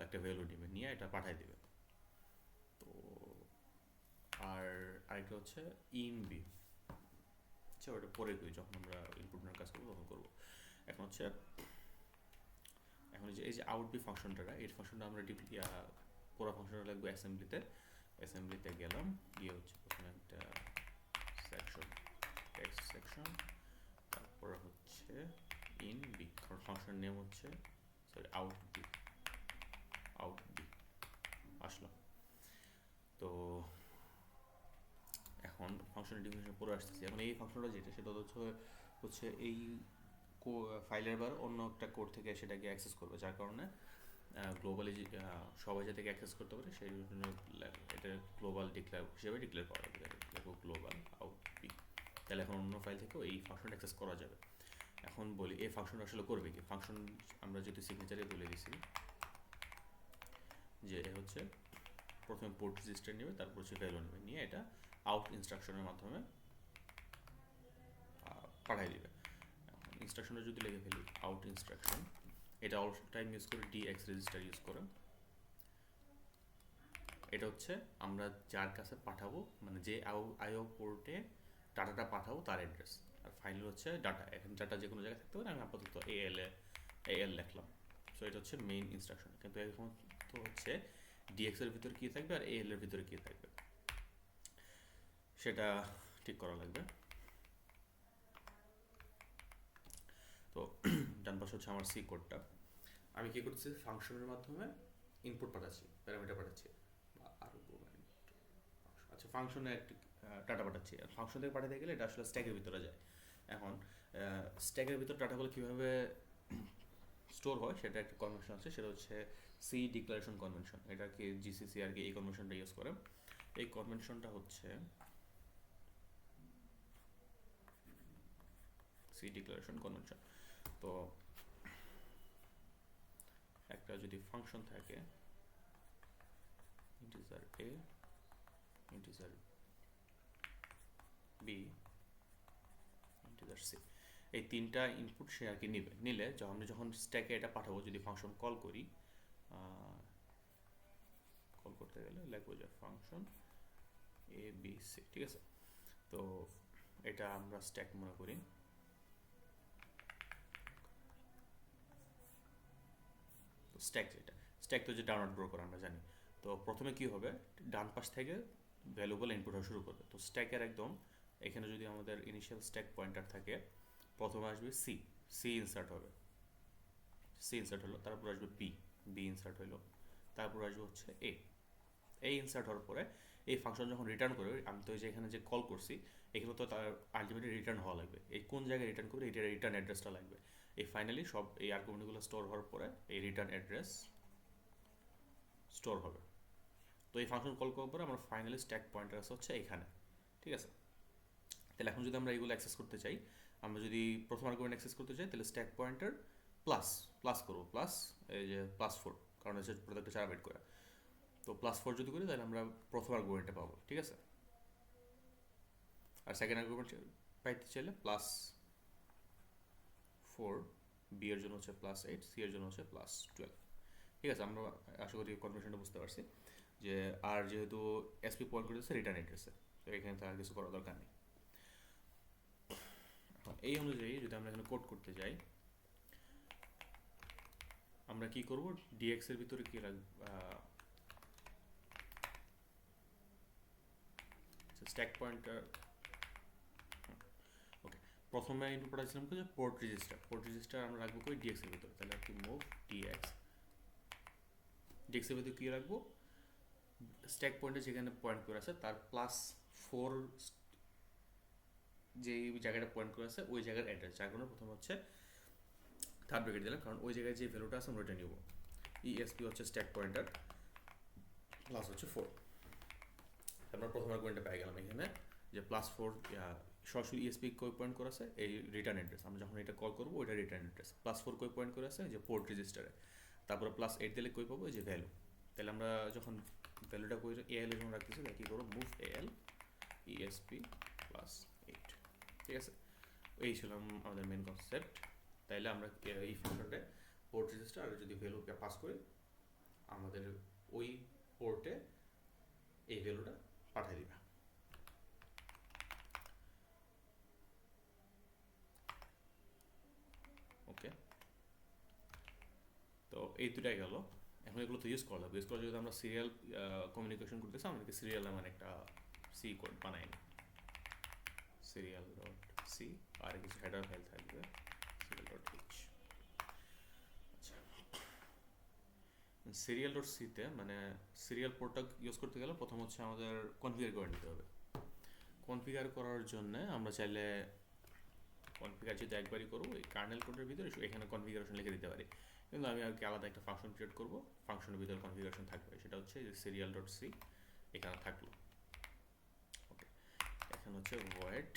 একটা ভ্যালু নেবে, নিয়ে এটা পাঠিয়ে দেবে। তো আর আরেকটা হচ্ছে ইন বি, আচ্ছা ওটা পরে করি যখন আমরা ইনপুট নেওয়ার কাজ করবো তখন করবো। এখন হচ্ছে এখন এই যে আউট বি ফাংশনটা, এই ফাংশনটা আমরা পুরো ফাংশনটা লাগবে অ্যাসেম্বলিতে। অ্যাসেম্বলিতে গেলাম, গিয়ে হচ্ছে প্রথমে একটা সেকশন টেক্সট সেকশন, তারপর হচ্ছে ইন বি, কারণ ফাংশন নেম হচ্ছে সরি আউট বি আসলো। তো এখন ফাংশনের ডিফিনিশন পরে আসতেছি। এখন এই ফাংশনটা যেটা সেটা হচ্ছে এই ফাইলের বার অন্য একটা কোড থেকে সেটাকে অ্যাক্সেস করবে, যার কারণে গ্লোবালি সবাই যাতে অ্যাক্সেস করতে পারে সেই জন্য এটা গ্লোবাল হিসেবে ডিক্লেয়ার করা যাবে, দেখো গ্লোবাল আউট বি, তাহলে এখন অন্য ফাইল থেকেও এই ফাংশন অ্যাক্সেস করা যাবে। এখন বলি এই ফাংশন আসলে করবে কি, ফাংশন আমরা যেহেতু সিগনেচারে বলে দিছি যে হচ্ছে প্রথমে পোর্ট রেজিস্টার নেবে, তারপর হচ্ছে ভ্যালু নেবে, নিয়ে এটা আউট ইনস্ট্রাকশনের মাধ্যমে পাঠিয়ে দিবে। ইনস্ট্রাকশনটা যদি লিখে ফেলি আউট ইনস্ট্রাকশন, এটা অল টাইম ইউজ করে ডিএক্স রেজিস্টার ইউজ করে, এটা হচ্ছে আমরা যার কাছে পাঠাবো মানে যে আইও পোর্টে ডাটাটা পাঠাবো তার অ্যাড্রেস, আর ফাইনাল হচ্ছে ডাটা, এখন ডাটা যে কোনো জায়গায় থাকতে পারে, আমি আপাতত এল লিখলাম। সো এটা হচ্ছে মেইন ইনস্ট্রাকশন, কিন্তু এখন তো হচ্ছে ডিএক্স এর ভিতরে কী থাকবে আর এল এর ভিতরে কী থাকবে সেটা ঠিক করা লাগবে। তো ডান পাশে হচ্ছে আমার সি কোডটা, আমি কী করছি ফাংশনের মাধ্যমে ইনপুট পাঠাচ্ছি, প্যারামিটার পাঠাচ্ছি বা আর্গুমেন্ট, আচ্ছা ফাংশনে একটা ডাটা পাঠাচ্ছি, আর ফাংশন থেকে পাঠাতে গেলে এটা আসলে স্ট্যাকের ভিতরে যায়। এখন স্ট্যাকের ভিতর ডাটাগুলো কীভাবে স্টোর হয় সেটা একটা কনভেনশন আছে, সেটা হচ্ছে সি ডিক্লারেশন কনভেনশন, এটা কি জিসিসি আর কি এই কনভেনশনটা ইউজ করে। এই কনভেনশনটা হচ্ছে সি ডিক্লারেশন কনভেনশন। তো একটা যদি ফাংশন থাকে integer a, integer b, integer c, এই তিনটা ইনপুট সে আর কি নিলে যখন স্ট্যাকে এটা পাঠাবো, যদি ফাংশন কল করি, কল করতে গেলে লিখবো যে ফাংশন a b c, ঠিক আছে। তো এটা আমরা স্ট্যাক মনে করি। তো স্ট্যাক তো যে ডাউনলোড ব্রোকার আমরা জানি। তো প্রথমে কি হবে, ডান পাশ থেকে ভ্যালুয়েবল ইনপুট হওয়া শুরু করবে। তো স্ট্যাকের একদম এখানে যদি আমাদের ইনিশিয়াল স্ট্যাক পয়েন্টার থাকে, প্রথমে আসবে সি ইনসার্ট হবে, সি ইনসার্ট হলো, তারপর আসবে বি ইনসার্ট হলো, তারপর আসবে হচ্ছে এ ইনসার্ট হওয়ার পরে এই ফাংশন যখন রিটার্ন করবে, আমি তো যে এখানে যে কল করছি এখানে তো তার আলটিমেটলি রিটার্ন হওয়া লাগবে। এই কোন জায়গায় রিটার্ন করবে, এটার রিটার্ন অ্যাড্রেসটা লাগবে। এই ফাইনালি সব এই আর্গুমেন্টগুলো স্টোর হওয়ার পরে এই রিটার্ন অ্যাড্রেস স্টোর হবে। তো এই ফাংশন কল করার পরে আমার ফাইনালি স্ট্যাক পয়েন্টার আছে হচ্ছে এখানে, ঠিক আছে। তাহলে এখন যদি আমরা এগুলো অ্যাক্সেস করতে চাই, আমরা যদি প্রথম আর্গুমেন্ট অ্যাক্সেস করতে চাই, তাহলে স্ট্যাক পয়েন্টার প্লাস করবো, প্লাস এই যে +4, কারণ হচ্ছে প্রত্যেকটা 4 বাইট করে। তো +4 যদি করি তাহলে আমরা প্রথম আর্গুমেন্টটা পাবো, ঠিক আছে। আর সেকেন্ড আর্গুমেন্ট পাইতে চাইলে +4, বি এর জন্য হচ্ছে +8, সি এর জন্য হচ্ছে +12, ঠিক আছে। আমরা আশা করি কনফার্মেশনটা বুঝতে পারছি যে আর যেহেতু এসপি পয়েন্ট করতেছে রিটার্ন অ্যাড্রেসে, তো এখানে তো আর কিছু করার দরকার নেই। এই অনুযায়ী যদি আমরা এখানে কোড করতে যাই, আমরা কি করব, ডিএক্স এর ভিতরে কি রাখব, স্ট্যাক পয়েন্টার, ওকে। প্রথমে ইনপুট পাঠাচ্ছিলাম যে পোর্ট রেজিস্টার আমরা রাখবো কই, ডিএক্স এর ভিতরে। তাহলে কি মুভ ডিএক্স এর ভিতরে কি রাখবো, স্ট্যাক পয়েন্টার যেখানে পয়েন্ট করে আছে তার +4 যে জায়গাটা পয়েন্ট করে আছে ওই জায়গার অ্যাড্রেস, যার কারণে প্রথমে হচ্ছে থার্ড ব্র্যাকেট দিলাম, কারণ ওই জায়গায় যে ভ্যালুটা আছে আমরা ওইটা নিব। ইএসপি হচ্ছে স্ট্যাক পয়েন্টার প্লাস হচ্ছে 4, আমরা প্রথম আর্গুমেন্টে পেয়ে গেলাম এখানে যে +4 সরাসরি ইএসপি কই পয়েন্ট করে আছে, এই রিটার্ন অ্যাড্রেস। আমরা যখন এটা কল করবো ওইটা রিটার্ন অ্যাড্রেস। +4 কই পয়েন্ট করে আছে, যে পোর্ট রেজিস্টারে। তারপরে +8 দিলে কই পাবো, যে ভ্যালু। তাহলে আমরা যখন ভ্যালুটা কই এএল এর জন্য রাখতেছি, তাহলে কি করবো, মুভ এএল ইএসপি +8, ঠিক আছে। এই ছিল আমাদের মেন কনসেপ্ট। তাইলে আমরা এই ফাংশনটা পোর্ট রেজিস্টার আর যদি ভ্যালু পাস করি, আমাদের ওই পোর্টে এই ভ্যালুটা পাঠিয়ে দিবে। ওকে, তো এই দুটাই গেল। এখন এগুলো তো ইউজ করা লাগবে। ইউজ করা যদি আমরা সিরিয়াল কমিউনিকেশন করতেছি, আমাদেরকে সিরিয়াল নামে একটা সি কোড বানাই, serial.c, আর কিছু হেডার ফাইল থাকবে serial.h। আচ্ছা, serial.c তে মানে সিরিয়াল পোর্টটা ইউজ করতে গেলে প্রথম হচ্ছে আমাদের কনফিগার করে নিতে হবে। কনফিগার করার জন্য আমরা চাইলে কনফিগার যেহেতু একবারই করবো, এই কার্নেল কোডের ভিতরে এখানে কনফিগারেশন লিখে দিতে পারি, কিন্তু আমি আর কি আলাদা একটা ফাংশন ক্রিয়েট করবো, ফাংশনের ভিতরে কনফিগারেশন থাকবে, সেটা হচ্ছে serial.c এখানে থাকলো। ওকে, এখানে হচ্ছে void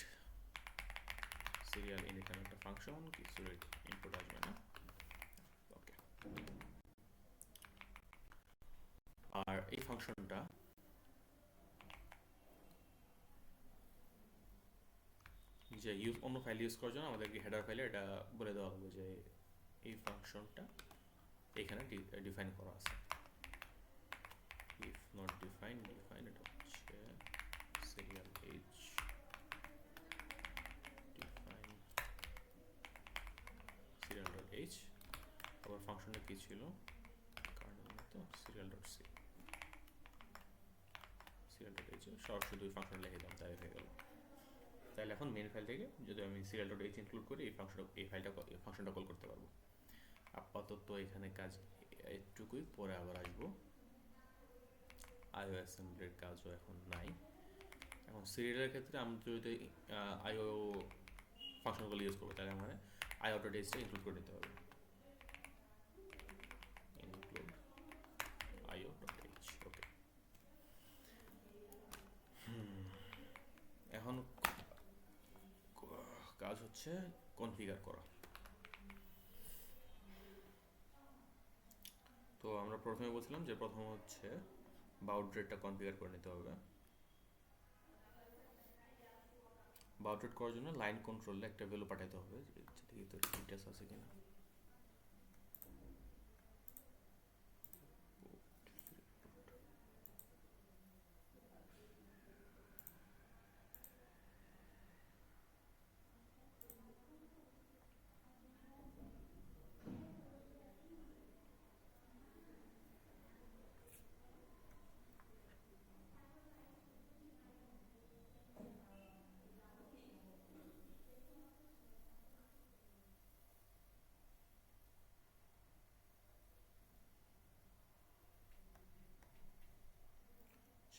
সিরিয়াল ইন, এখানে একটা ফাংশন, কিছু ইনপুট আসবে না। ওকে, আর এই ফাংশনটা যে অন্য ফাইল ইউজ করার জন্য আমাদেরকে হেডার ফাইলে এটা বলে দেওয়া হবে যে এই ফাংশনটা এখানে ডিফাইন করা আছে। ইফ নট ডিফাইন, এটা হচ্ছে serial.h define serial.h, আবার ফাংশনটা কি ছিল, কার্নেল মতো serial.c, serial.h সরাসরি ওই ফাংশন লিখে দিলাম, তাই হয়ে গেল। তাহলে এখন মেন ফাইল থেকে যদি আমি serial.h ইনক্লুড করি, এই ফাংশনটা কল করতে পারবো। আপাতত এখানে কাজ এটুকুই, পরে আবার আসবো। আইও অ্যাসেম্বলির কাজও এখন নাই। এখন সিরিয়ালের ক্ষেত্রে আমরা যদি আইও ফাংশনগুলো ইউজ করবো, তাহলে আমার আইও.h ইনক্লুড করে নিতে হবে, ইনক্লুড আইও.h। ওকে, এখন কাজ হচ্ছে কনফিগার করা। প্রথমে বলছিলাম যে প্রথম হচ্ছে বাউড রেটটা কনফিগার করে নিতে হবে। বাউড রেট করার জন্য লাইন কন্ট্রোলে একটা ভ্যালু পাঠাতে হবে, দেখি তো ডিটেলস আছে কিনা।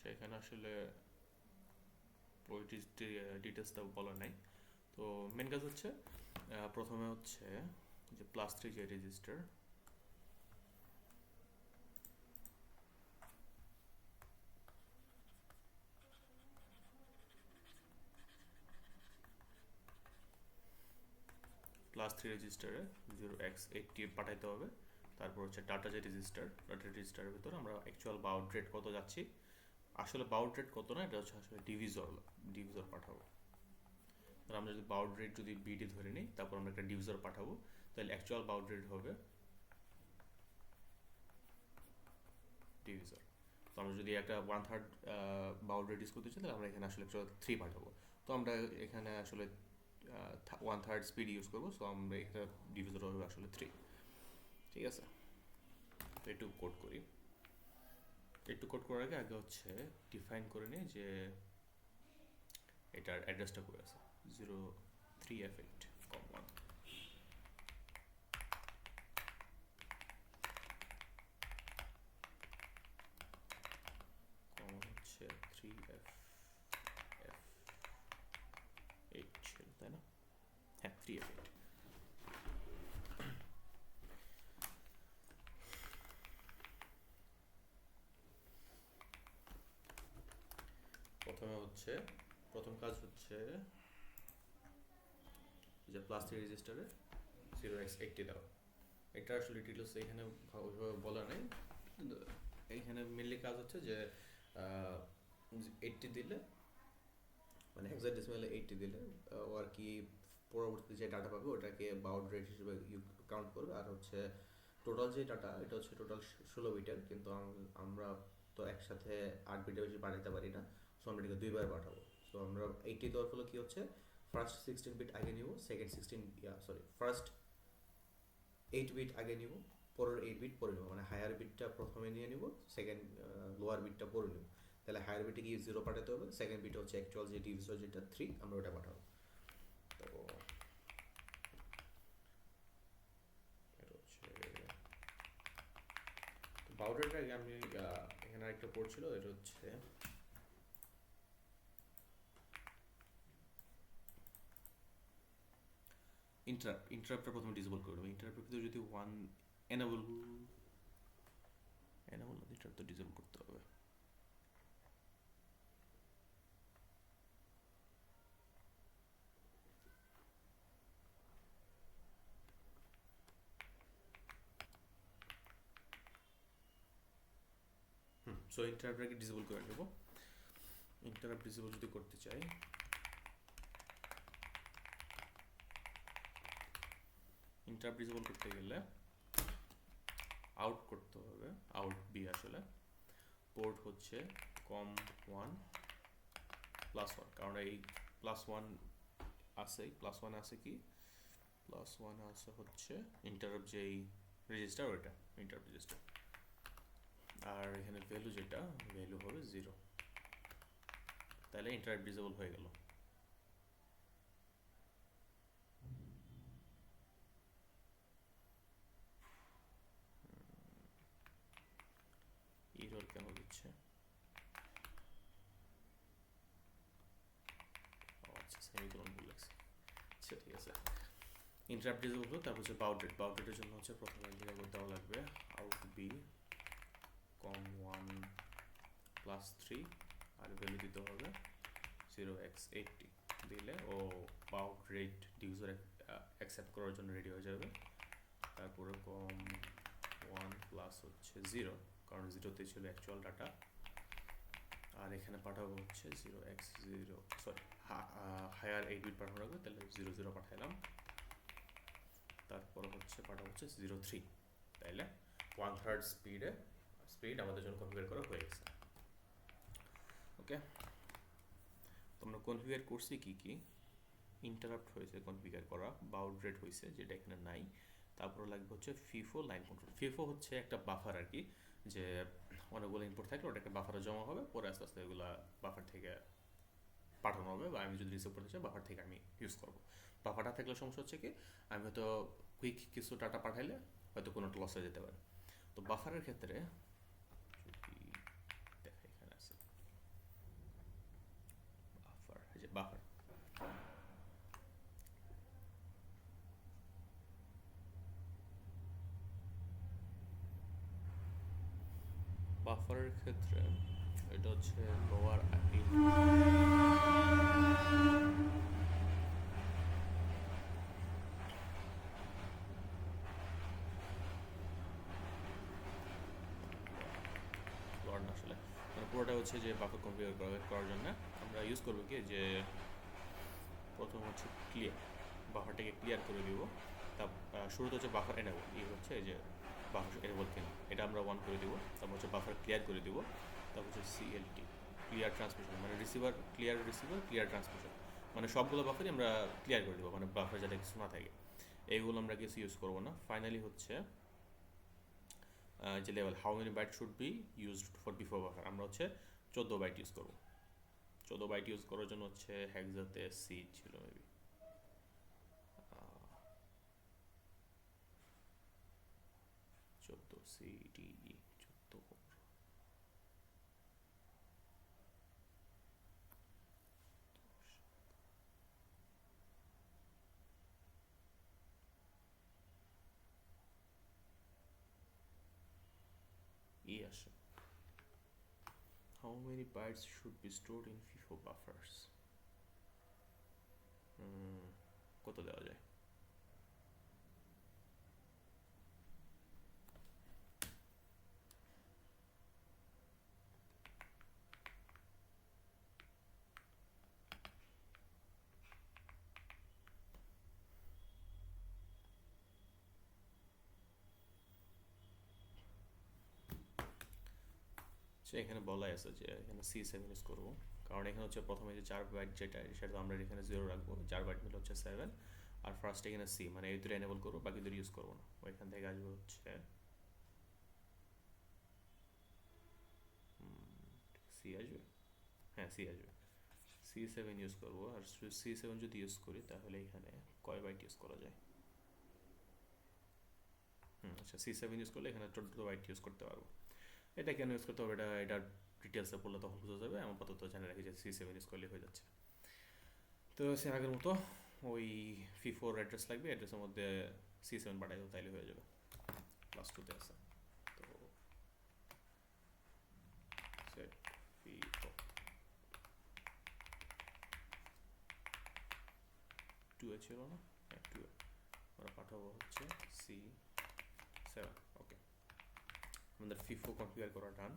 সেখানে আসলে ওই ডিটেলসটা বলা নাই। তো মেন কাজ হচ্ছে প্রথমে হচ্ছে যে +3 যে রেজিস্টার, +3 রেজিস্টারে 0x80 পাঠাইতে হবে। তারপর হচ্ছে ডাটা যে রেজিস্টার, ডাটা রেজিস্টারের ভিতরে আমরা অ্যাকচুয়াল বাউড রেট কত যাচ্ছি, আসলে বাউড রেট কত না, এটা হচ্ছে আসলে ডিভিজর পাঠাবো। তাহলে আমরা যদি বাউড রেট যদি বিডি ধরে নিই, তারপর আমরা একটা ডিভিজর পাঠাবো, তাহলে অ্যাকচুয়াল বাউড রেট হবে ডিভিজর। তো আমরা যদি একটা 1/3 বাউড রেট ইউজ করতে চাই, তাহলে আমরা এখানে আসলে 3 পাঠাবো। তো আমরা এখানে আসলে 1/3 স্পিড ইউজ করবো, সো আমরা এখানে ডিভিজর হবে আসলে 3। ঠিক আছে, তো একটু কোড করি। একটু কোড করার আগে হচ্ছে ডিফাইন করে নিই যে এটার অ্যাড্রেসটা করে আছে 03f8.1। হচ্ছে 3f8 ছিল, তাই না? হ্যাঁ, 3f8। প্রথম কাজ হচ্ছে যে +3 রেজিস্টারে 0x80 দেওয়া। এটা আসলে ডিটেলস এখানে ওইভাবে বলা নেই, কিন্তু এইখানে মেনলি কাজ হচ্ছে যে 80 দিলে, মানে হেক্সাডেসিমালে 80 দিলে ও আর কি পরবর্তীতে যে ডাটা পাবে ওটাকে বাউড রেট হিসেবে কাউন্ট করবে। আর হচ্ছে টোটাল যে ডাটা, এটা হচ্ছে টোটাল 16 বিটের, কিন্তু আমরা তো একসাথে 8 বিটের বেশি পাঠাতে পারি না, সো আমরা এটাকে 2 বার পাঠাবো। সো আমরা 80 দেওয়ার ফলে কি হচ্ছে, ফার্স্ট 16 বিট আগে নিব, ফার্স্ট 8 বিট আগে নিব, পরের 8 বিট পরে নেব, মানে হায়ার বিটটা প্রথমে নিয়ে নিব, সেকেন্ড লোয়ার বিটটা পরে নেব। তাহলে হায়ার বিটে গিয়ে 0 পাঠাতে হবে, সেকেন্ড বিট হচ্ছে অ্যাকচুয়াল যে ডিভিজর যেটা 3, আমরা ওটা পাঠাবো। তো এটা হচ্ছে বাউডারটা আগে আমি এখানে আরেকটা পড়ছিল, এটা হচ্ছে ইন্টারাপ্টটা প্রথমে ডিসেবল করে দেবো। ইন্টারাপ্টের ভিতরে যদি 1 এনেবল না, ইন্টারাপ্ট তো ডিসেবল করতে হবে। সো ইন্টারাপ্টটাকে ডিসেবল করে নেব। ইন্টারাপ্ট ডিসেবল যদি করতে চাই, ইন্টারাপ্ট ডিসেবল করতে গেলে আউট করতে হবে, আউট বি আসলে পোর্ট হচ্ছে com1+1, কারণ এই +1 আছে, +1 আছে কি, +1 আছে হচ্ছে ইন্টারাপ্ট যেই রেজিস্টার, ওইটা ইন্টারাপ্ট রেজিস্টার। আর এখানে ভ্যালু যেটা, ভ্যালু হবে 0, তাহলে ইন্টারাপ্ট ডিসেবল হয়ে গেল। এরর কেন দিচ্ছে? আচ্ছা, সেমিকোলন ভুল লাগছে। আচ্ছা, ঠিক আছে। ইন্টারাপ্ট ডিসেবল হলো, তারপর হচ্ছে বাউডারের জন্য হচ্ছে প্রথমে যেটা দেওয়া লাগবে আউট বি com1+3, আর ভ্যালু দিতে হবে 0x80 দিলে ও বাউড রেট ডিউজার অ্যাকসেপ্ট করার জন্য রেডি হয়ে যাবে। তারপরে 1 প্লাস হচ্ছে 0, কারণ 0তে ছিল অ্যাকচুয়াল ডাটা, আর এখানে পাঠাবো হচ্ছে 0x0, সরি হায়ার 8 বিট পাঠানো রাখবো, তাহলে 00 পাঠাইলাম। তারপর হচ্ছে পাঠাবো হচ্ছে 03, তাইলে 1/3 স্পিড আমাদের জন্য কনফিগার করা হয়ে গেছে। ওকে, তো আমরা কনফিগার করছি কি কি, ইন্টারাপ্ট হয়েছে কনফিগার করা, বাউড রেট হয়েছে যেটা এখানে নাই, তারপর লাগবে হচ্ছে ফিফো লাইন কন্ট্রোল। ফিফো হচ্ছে একটা বাফার আর কি, যে অনেকগুলো ইনপুট থাকলে ওটা একটা বাফারে জমা হবে, পরে আস্তে আস্তে এগুলো বাফার থেকে পাঠানো হবে, বা আমি যদি রিসিভ করতে চাই বাফার থেকে আমি ইউজ করবো। বাফারটা থাকলে সমস্যা হচ্ছে কি, আমি হয়তো কুইক কিছু ডাটা পাঠাইলে হয়তো কোনো লস হয়ে যেতে পারে। তো বাফারের ক্ষেত্রে যদি দেখা এখানে আছে বাফার, এই যে বাফার, বাফারের ক্ষেত্রে এটা হচ্ছে লোয়ার লোয়ার না, আসলে মানে পুরোটা হচ্ছে যে বাফার কনফিগার করার জন্য আমরা ইউজ করবো কি, যে প্রথম হচ্ছে ক্লিয়ার, বাফারটাকে ক্লিয়ার করে দিব। তা শুরুতে হচ্ছে বাফার এনেবল, এই হচ্ছে এই যে বাফার এনেবল কিনা, এটা আমরা 1 করে দিব। তারপর হচ্ছে বাফার ক্লিয়ার করে দিব। তারপর হচ্ছে সিএলটি, ক্লিয়ার ট্রান্সমিশন, মানে রিসিভার ক্লিয়ার ট্রান্সমিশন, মানে সবগুলো বাফারই আমরা ক্লিয়ার করে দেবো, মানে বাফার যাতে কিছু না থাকে, এইগুলো আমরা কিছু ইউজ করবো না। ফাইনালি হচ্ছে যে level, how many byte should be used for before buffer, আমরা হচ্ছে 14 বাইট ইউজ করবো। 14 বাইট ইউজ করার জন্য হচ্ছে হেক্সাতে সি ছিল মেবি, 14 সিডিই 14 ই আসে। How many bytes should be stored in FIFO buffers? কত দেওয়া যায়? এখানে বলাই আছে যে এখানে C7 ইউজ করবো, কারণ এখানে হচ্ছে প্রথমে যে 4 বাইট যেটা, সেটা আমরা এখানে 0 রাখবো, 4 বাইট মিলে হচ্ছে 7, আর ফার্স্ট এখানে সি, মানে এই দুটো এনেবল করবো, বাকি দুটো ইউজ করবো না। ওইখান থেকে আসবে হচ্ছে সি আসবে, হ্যাঁ সি আসবে, C7 ইউজ করবো। আর C7 যদি ইউজ করি তাহলে এখানে কয় বাইট ইউজ করা যায়? আচ্ছা, C7 ইউজ করলে এখানে 14 বাইট ইউজ করতে পারবো। এটা কেন ইউজ করতে হবে, এটার ডিটেলসে পড়লে তখন বোঝা যাবে, আমি আপাতত জানে রাখি যে C7 ইউজ করলে হয়ে যাচ্ছে। তো সেম আগের মতো ওই ফিফোর অ্যাড্রেস লাগবে, অ্যাড্রেসের মধ্যে C7 পাঠাই দেবো, তাইলে হয়ে যাবে। প্লাস 2তে আছে, তো সেট ফিফো 2 ছিল না, হ্যাঁ 2 আমরা পাঠাবো হচ্ছে C7। ওকে, আমাদের ফিফো কনফিগার করা ডান।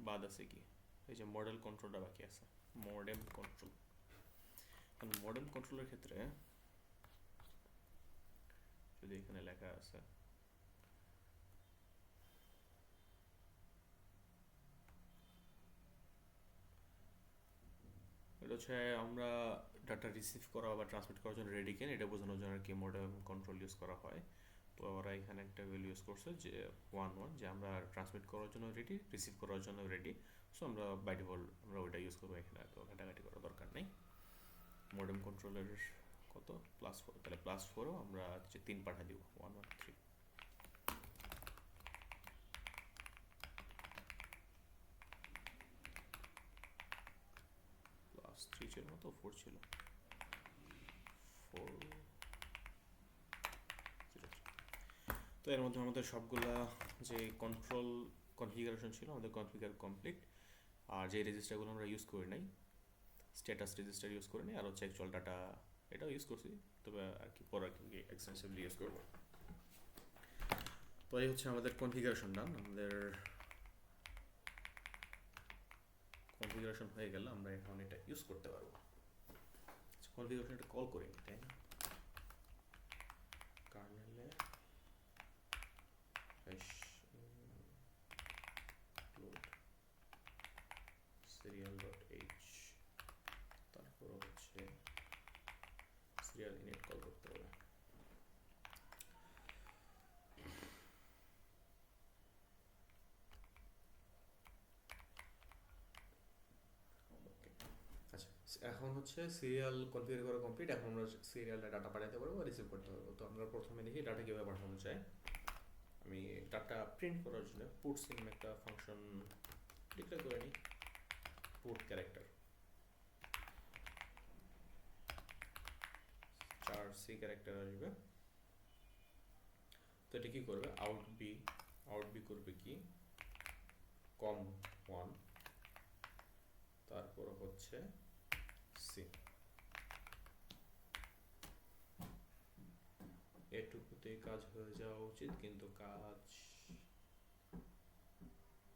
বাদ আছে কি, এই যে মডেল কন্ট্রোলটা বাকি আছে, মডেম কন্ট্রোল। মডেম কন্ট্রোলের ক্ষেত্রে যদি এখানে লেখা আছে এটা হচ্ছে আমরা ডাটা রিসিভ করা বা ট্রান্সমিট করার জন্য রেডি কেন, এটা বোঝানোর জন্য আর কি মডেম কন্ট্রোল ইউজ করা হয়। তো ওরা এখানে একটা ভ্যালু ইউজ করছে যে 1 যে আমরা ট্রান্সমিট করার জন্য রেডি, রিসিভ করার জন্য রেডি। সো আমরা বাই ডিফল্ট আমরা ওইটা ইউজ করবো, এখানে এত ঘাটাঘাটি করার দরকার নেই। মডেম কন্ট্রোলের কত +4, তাহলে +4ও আমরা হচ্ছে 3 পাঠা দিব, 113 +3 ছিল না তো 4 ছিল, 403। তো এর মধ্যে আমাদের সবগুলা যে কন্ট্রোল কনফিগারেশন ছিল আমাদের কনফিগার কমপ্লিট। আর যে রেজিস্টারগুলো আমরা ইউজ করি নাই, স্ট্যাটাস রেজিস্টার ইউজ করি নাই, আর হচ্ছে অ্যাকচুয়াল ডাটা এটাও ইউজ করছি, তবে আর কি পরে আর কি এক্সটেন্সিভলি ইউজ করবো। তো এই হচ্ছে আমাদের কনফিগারেশন ডান। আমাদের কনফিগারেশন হয়ে গেল, আমরা এখন এটা ইউজ করতে পারবো। কনফিগারেশনটা কল করি, তাই না? কার্নেলে serial.h, তারপর হচ্ছে serial init কল করতে হবে। এখন হচ্ছে সিরিয়াল কনফিগার করা কমপ্লিট। এখন আমরা সিরিয়ালে ডাটা পাঠাতে পারবো, রিসিভ করতে পারবো। তো আমরা প্রথমে দেখি ডাটা কীভাবে পাঠানো যায়। আমি ডাটা প্রিন্ট করার জন্য পুটস ইন একটা ফাংশন ডিক্লেয়ার করে নিই, পুট ক্যারেক্টার 4C ক্যারেক্টার আসবে। তো এটা কি করবে, আউট বি করবে কি কম 1, তারপর হচ্ছে সি। এটুকুতেই কাজ হয়ে যাওয়া উচিত, কিন্তু কাজ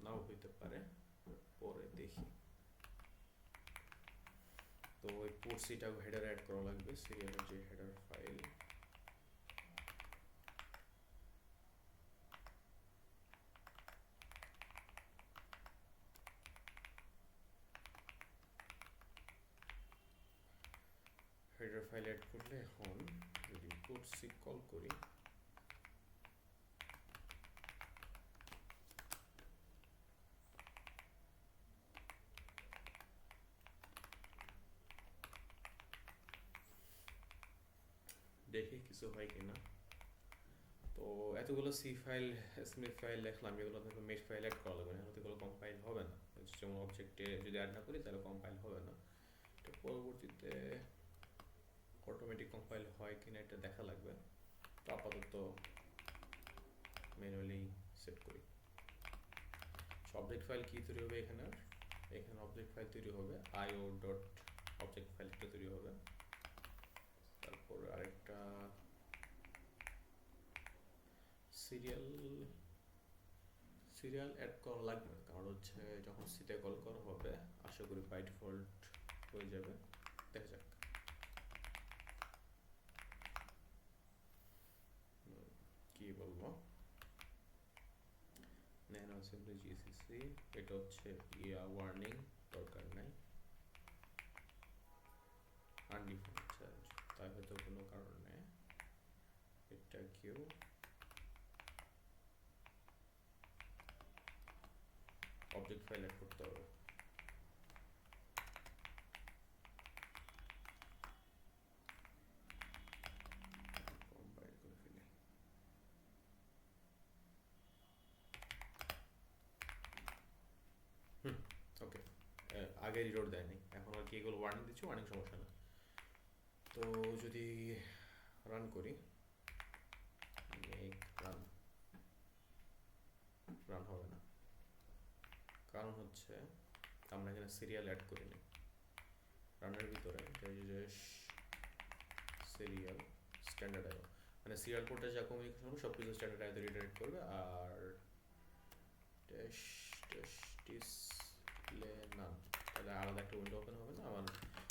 নাও হইতে পারে, পরে দেখি। তো ওই পুটসিটা হেডার অ্যাড করা লাগবে, সিরিয়ালের যে header file. Header file add করলে এখন যদি পুটসি কল করি, দেখি কিছু হয় কিনা। তো এতগুলো সি ফাইল স্মিথ ফাইল লিখলাম, এগুলো থেকে মেশ ফাইল অ্যাড করা লাগবে, না এগুলো কম্পাইল হবে না। যেমন অবজেক্টে যদি অ্যাড না করি তাহলে কম্পাইল হবে না। এটা পরবর্তীতে অটোমেটিক কম্পাইল হয় কিনা এটা দেখা লাগবে। তো আপাতত ম্যানুয়ালি সেট করি। অবজেক্ট ফাইল কি তৈরি হবে এখানে অবজেক্ট ফাইল তৈরি হবে io ডট অবজেক্ট ফাইল একটা তৈরি হবে। তারপর আরেকটা সিরিয়াল অ্যাড করা লাগবে, কারণ হচ্ছে যখন সিতে কল করা হবে আশা করি বাই ডিফল্ট হয়ে যাবে। দেখা যাক কি বলবো। ন্যানো অ্যাসেম্বলি জিসিসি, এটা হচ্ছে ওয়ার্নিং দরকার নাই, আনডিফাইন্ড চার্জ, তাই হয়তো কোনো কারণে এটা কেউ অবজেক্ট ফাইল অ্যাড করতে হবে। কম্পাইল করে ফেলি। ওকে, আগে রিলোড দেয়নি, এখন আর কি এগুলো ওয়ার্নিং দিচ্ছে, ওয়ার্নিং সমস্যা না। তো যদি রান করি, রান হবে না, কারণ হচ্ছে আমরা এখানে সিরিয়াল অ্যাড করিনি। রানের ভিতরে সিরিয়াল স্ট্যান্ডার্ড আইও, মানে সিরিয়াল পোর্টে যা কমিউনিকেশন হবে সব কিছু স্ট্যান্ডার্ড আইতে রিডাইরেক্ট করবে। আর ডিসপ্লে নান, তাহলে আলাদা একটা উইন্ডো ওপেন হবে না, আমার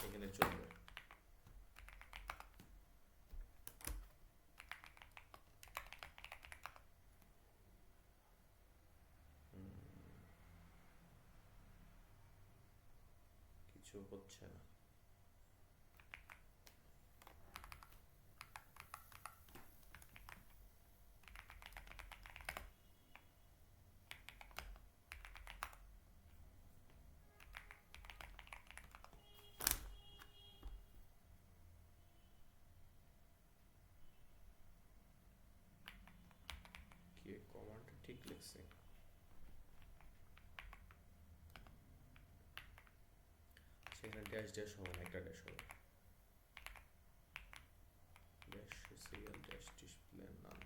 এখানে চলবে। কিছু হচ্ছে না। কি কমান্ড ঠিক লিখছে, সেখানে ড্যাশ ড্যাশ হবে না, একটা ড্যাশ হবে, ড্যাশ সিরিয়াল ড্যাশ ডিসপ্লে নান।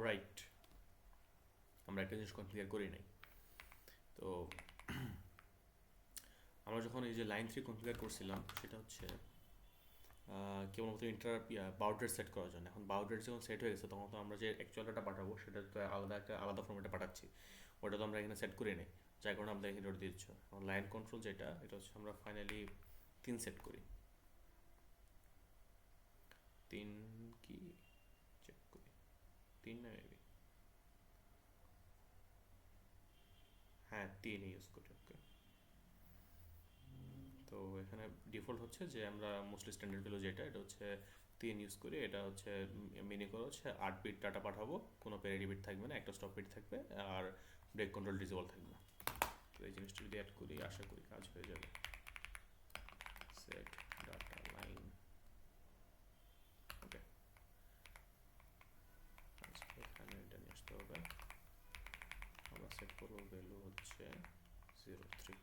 রাইট, আমরা একটা জিনিস কনফিগার করি নাই। তো আমরা যখন এই যে লাইন 3 কনফিগার করছিলাম, সেটা হচ্ছে কেবলমাত্র বাউন্ডারি সেট করার জন্য। এখন বাউন্ডারি যখন সেট হয়ে গেছে, তখন তো আমরা যে অ্যাকচুয়াল ডাটা পাঠাবো সেটা তো আলাদা ফর্মেটে পাঠাচ্ছি, ওটা তো আমরা এখানে সেট করে নিই, যার কারণে আমরা এখানে দিচ্ছ। এখন লাইন কন্ট্রোল যেটা, এটা হচ্ছে আমরা ফাইনালি 3 সেট করি। 3 কি চেক করি, 3 না মেবি, হ্যাঁ 3 ইউজ করি। ওকে, তো এখানে ডিফল্ট হচ্ছে যে আমরা মোস্টলি স্ট্যান্ডার্ড ভ্যালু যেটা, এটা হচ্ছে 3 ইউজ করি। এটা হচ্ছে মিনি করে হচ্ছে 8 বিট ডাটা পাঠাবো, কোনো প্যারিটি বিট থাকবে না, একটা স্টপ বিট থাকবে, আর ব্রেক কন্ট্রোল ডিসেবল থাকবে। তো এই জিনিসটা যদি অ্যাড করি, আশা করি কাজ হয়ে যাবে। সেট ডাটা লাইন, ওকে, এখানে এটা নিয়ে আসতে হবে। আমরা সেট করবো ভ্যালু হচ্ছে 03।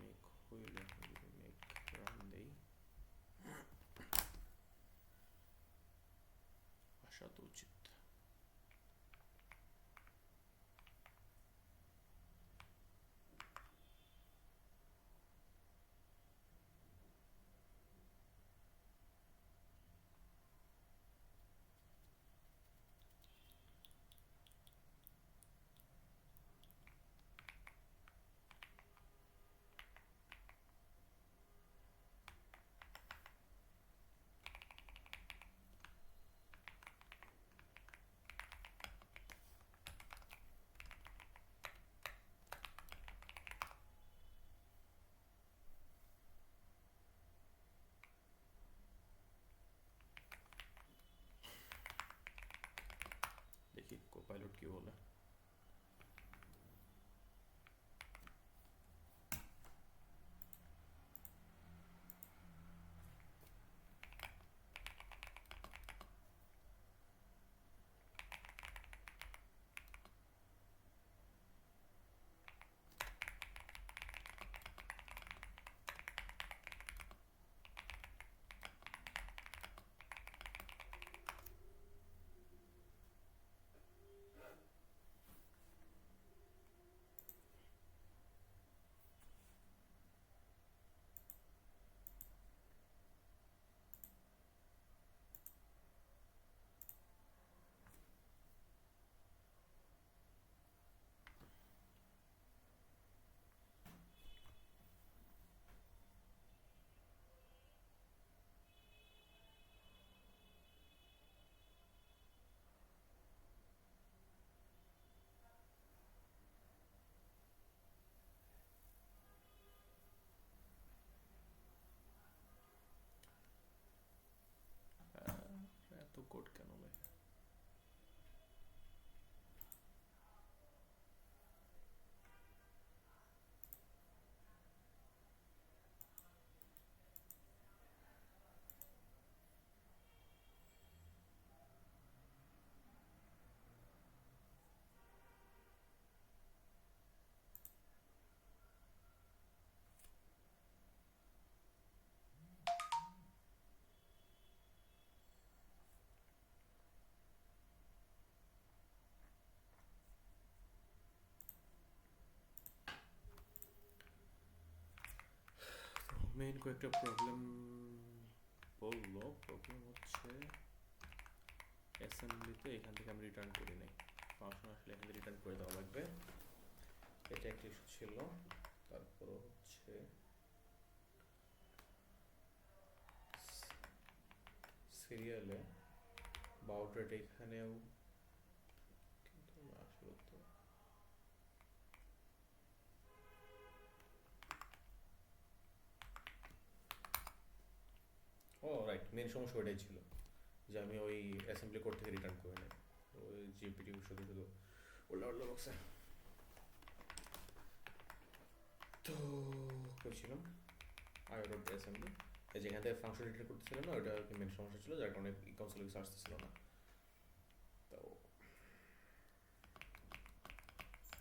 মেক হইলে মেক রান দেই, আসা তো উচিত। দেখি কোপাইলট কি বলে। এত কোড কেন লেখে? মেইন কয়েকটা প্রবলেম বললো। প্রবলেম হচ্ছে অ্যাসেম্বলিতে এখান থেকে আমি রিটার্ন করি নাই, ফাংশন আসলে এখান থেকে রিটার্ন করে দেওয়া লাগবে, এটা একটা ইস্যু ছিল। তারপর হচ্ছে সিরিয়ালে বাউট রেট এখানেও, কিন্তু আসলে তো ও রাইট, মেন সমস্যা ওইটাই ছিল যে আমি ওই অ্যাসেম্বলি কোড থেকে রিটার্ন করে নেই, ওই জিপিটি শুধু শুধু উল্লা উল্লা বক্সে। তো করছিলাম আই ডট অ্যাসেম্বলি, যেখান থেকে ফাংশন রিটার্ন করতেছিল না, ওইটা মেন সমস্যা ছিল, যার কারণে কনসোলে কিছু আসতেছিল না। তো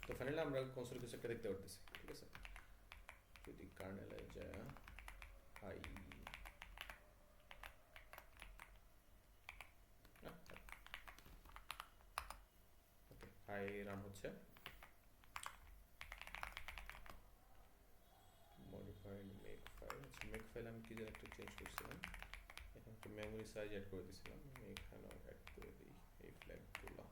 তো ফাইনালি আমরা কনসোলে কিছু একটা দেখতে পারতেছি। ঠিক আছে, যদি কার্নেলে যায় হাই, রান হচ্ছে। মডিফাইড মেক ফাইল, আচ্ছা মেক ফাইল আমি কি যেন একটা চেঞ্জ করছিলাম, এখন একটা মেমোরি সাইজ অ্যাড করে দিয়েছিলাম, এখানেও অ্যাড করে দিই এই ফ্ল্যাগগুলো।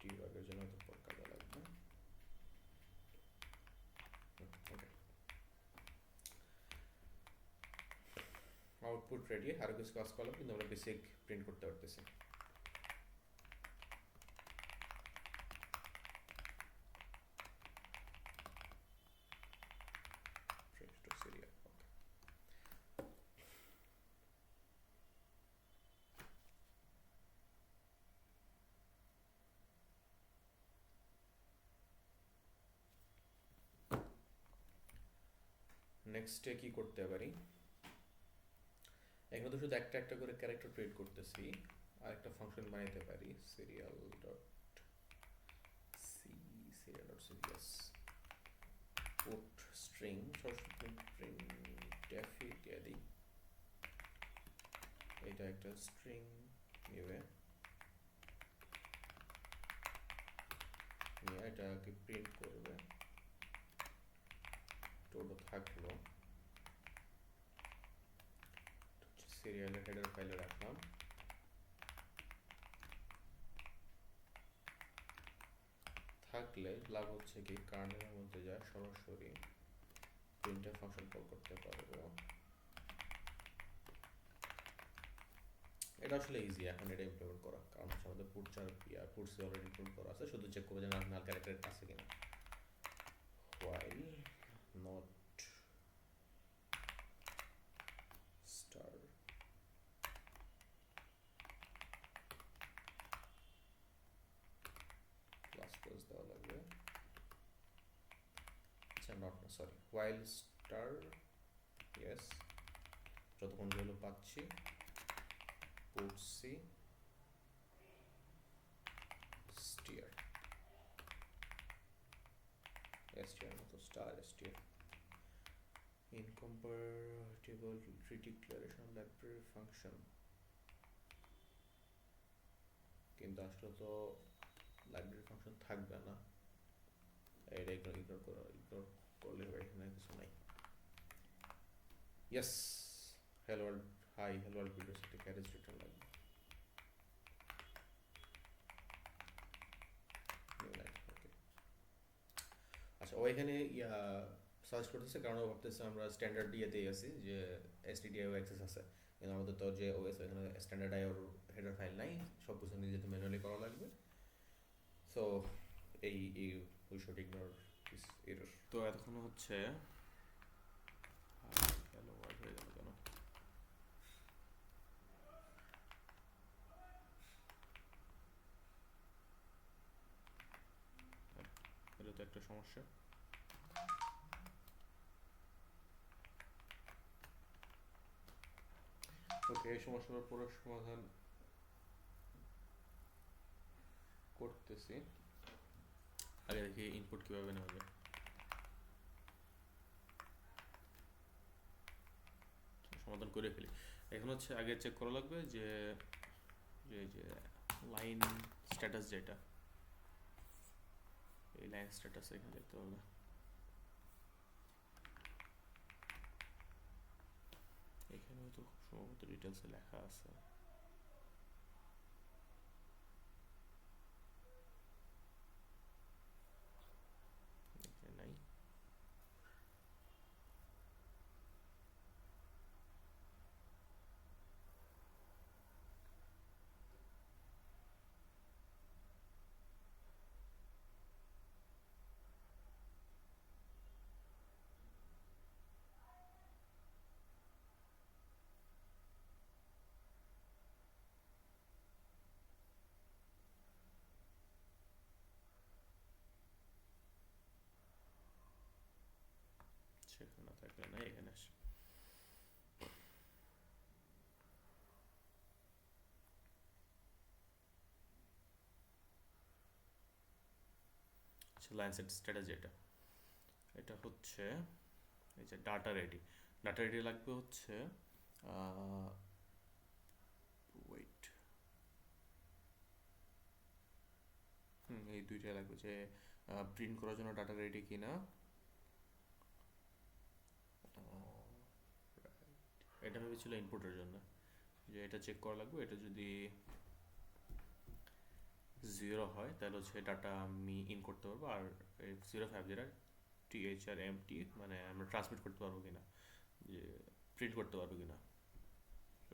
ডিবাগের জন্য তো পর কাজে লাগবে। ওকে, আউটপুট রেডি, আরও কিছু কাজ করলাম কিন্তু আমরা বেসিক প্রিন্ট করতে পারতেছি। নেক্সটে কি করতে পারি, এখানে তো শুধু একটা একটা করে ক্যারেক্টার ক্রিয়েট করতেছি, আর একটা ফাংশন বানাইতে পারি serial dot serious put string, সরাসরি প্রিন্টএফ দিয়ে দিই, এটা একটা স্ট্রিং নেবে, নিয়ে এটাকে প্রিন্ট করবে, টোটো থাকলো, সিরিয়ালের হেডার ফাইলে রাখলাম, থাকলে লাভ হচ্ছে কি কার্নেলের মধ্যে যা সরাসরি প্রিন্টএফ ফাংশন কল করতে পারবো। এটা আসলে ইজি এখন এটা ইমপ্লিমেন্ট করা, কারণ হচ্ছে আমাদের পুটস অলরেডি ইমপ্লিমেন্ট করা আছে, শুধু চেক করবো যে নাল ক্যারেক্টার আছে কিনা। while not star plus plus দেওয়া লাগবে, আচ্ছা নট না সরি, while star yes, যতক্ষণ ভ্যালু পাচ্ছি put c steer str মতো star steer incompatible redeclaration library function, কিন্তু আসলে তো লাইব্রেরি ফাংশন থাকবে না, এটা ইগনোর করলে হবে, এখানে কিছু নাই। Yes, hello world, hi hello world ভিডিওর সাথে ক্যারেজ রিটার্ন লাগবে, ওকে। আচ্ছা ও এখানে সার্চ করতেছে কারণ ও ভাবতেছে আমরা স্ট্যান্ডার্ড ইয়েতেই আছি যে এসটিডিআইও অ্যাক্সেস আছে, কিন্তু আমাদের তো যে ওএস এখানে standard I or header file নাই, সব কিছু নিজে তো ম্যানুয়ালি করা লাগবে, সো এই we should ignore this error. তো এতক্ষণ হচ্ছে হ্যালো ওয়ার্ড হয়ে গেল কেন, এটা তো একটা সমস্যা। ওকে, এই সমস্যার পুরো সমাধান করতেছি, আগে দেখি ইনপুট কিভাবে নেওয়া যায়। সমাধান করে ফেলি, এখন হচ্ছে আগে চেক করা লাগবে যে যে লাইন স্ট্যাটাস, যেটা এই লাইন স্ট্যাটাস এখানে দেখতে হবে, এখানে তো সম্ভবত ডিটেলসে লেখা আছে, এখানে নাই। সেখানে থাকলে নাই, এখানে আসে। আচ্ছা লাইন স্ট্যাটাস যেটা, এটা হচ্ছে এই যে ডাটা রেডি, ডাটা রেডি লাগবে হচ্ছে দুইটাই লাগবে, যে প্রিন্ট করার জন্য ডাটা রেডি কিনা। এটা ভেবেছিল ইনপুটের জন্য, যে এটা চেক করা লাগবে, এটা যদি 0 হয় তাহলে হচ্ছে ডাটা আমি ইন করতে পারবো, আর 0 5 যেটা THRMT মানে আমরা ট্রান্সমিট করতে পারবো কিনা, যে প্রিন্ট করতে পারবো কিনা,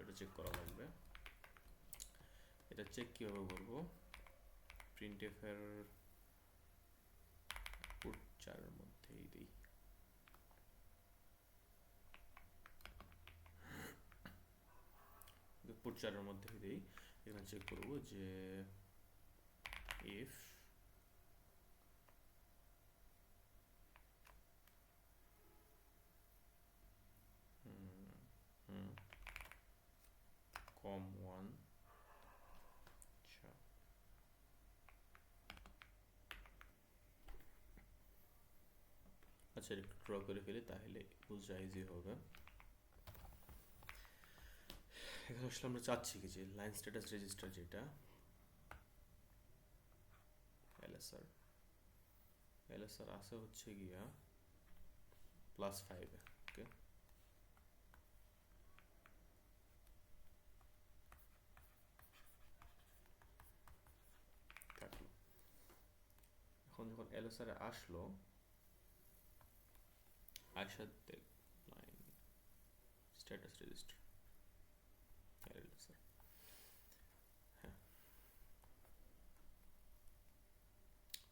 এটা চেক করা লাগবে। এটা চেক কীভাবে করবো, প্রিন্টএফ এর পুট 4 মধ্যেই দিই। পুট 4 মধ্যেই দিই। এখানে চেক করবো যে if com1 আচ্ছা একটু ড্র করে ফেলি তাহলে বুঝা ইজি হবে। এখানে আসলে আমরা চাচ্ছি কি, যে লাইন স্ট্যাটাস রেজিস্টার যেটা LSR আছে হচ্ছে গিয়া +5 ওকে। থাকলো। এখন যখন LSR আসলো, একসাথে লাইন স্ট্যাটাস রেজিস্টার LSR, হ্যাঁ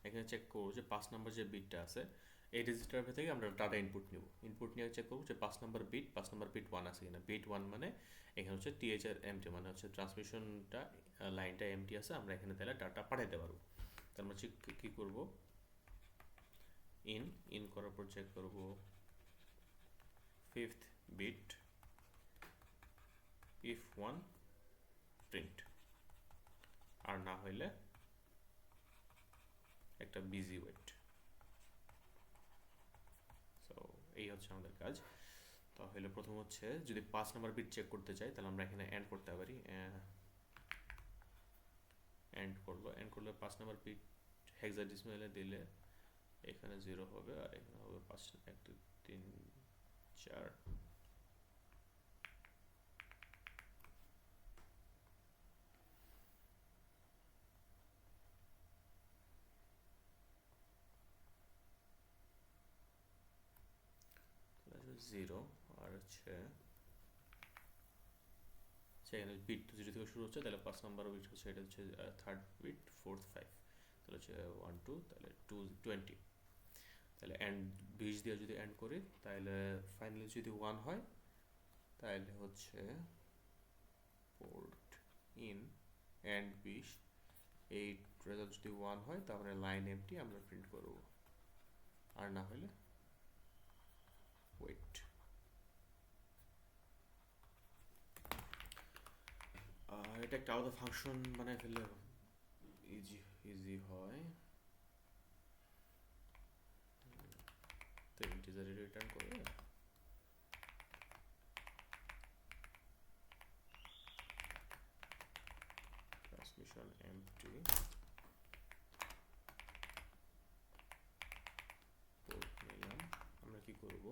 এখানে চেক করবো যে 5 নম্বর যে বিটটা আছে এই রেজিস্টার থেকে আমরা ডাটা ইনপুট নিব। ইনপুট নিয়ে চেক করবো যে 5 নম্বর বিট 1 আছে কিনা। বিট 1 মানে এখানে হচ্ছে THRMT মানে হচ্ছে ট্রান্সমিশনটা লাইনটা এমটি আছে, আমরা এখানে তাহলে ডাটা পাঠাইতে পারবো। তার মানে কী করবো, ইন করার পর চেক করবো 5th বিট if 1 প্রিন্ট, আর না হইলে একটা বিজি ওয়েট। সো এই হচ্ছে আমাদের কাজ। তাহলে প্রথম হচ্ছে যদি 5 নম্বর বিট চেক করতে চাই তাহলে আমরা এখানে এন্ড করতে পারি। এন্ড করলে 5 নম্বর বিট হেক্সাডেসিমালে দিলে এখানে 0 হবে, আর এখানে হবে 5 1 2 3 4। জিরো আর হচ্ছে সেখানে বিট 0 থেকে শুরু হচ্ছে, তাহলে 5 নম্বর বিট হচ্ছে, এটা হচ্ছে 3rd বিট 4th 5, তাহলে হচ্ছে 1 2, তাহলে 2 20। তাহলে এন্ড 20 দিয়ে যদি এন্ড করি তাহলে ফাইনালি যদি 1 হয় তাহলে হচ্ছে পোর্ট ইন এন্ড 20, এই রেজাল্ট যদি 1 হয় তাহলে লাইন এমটি আমরা প্রিন্ট করব, আর না হলে ওয়েট। এটা একটা আলাদা ফাংশন বানায় ফেললে ইজি হয়। তো ইন্টিজারে রিটার্ন করে ট্রান্সমিশন এমটি পোর্ট নিলাম। আমরা কি করব,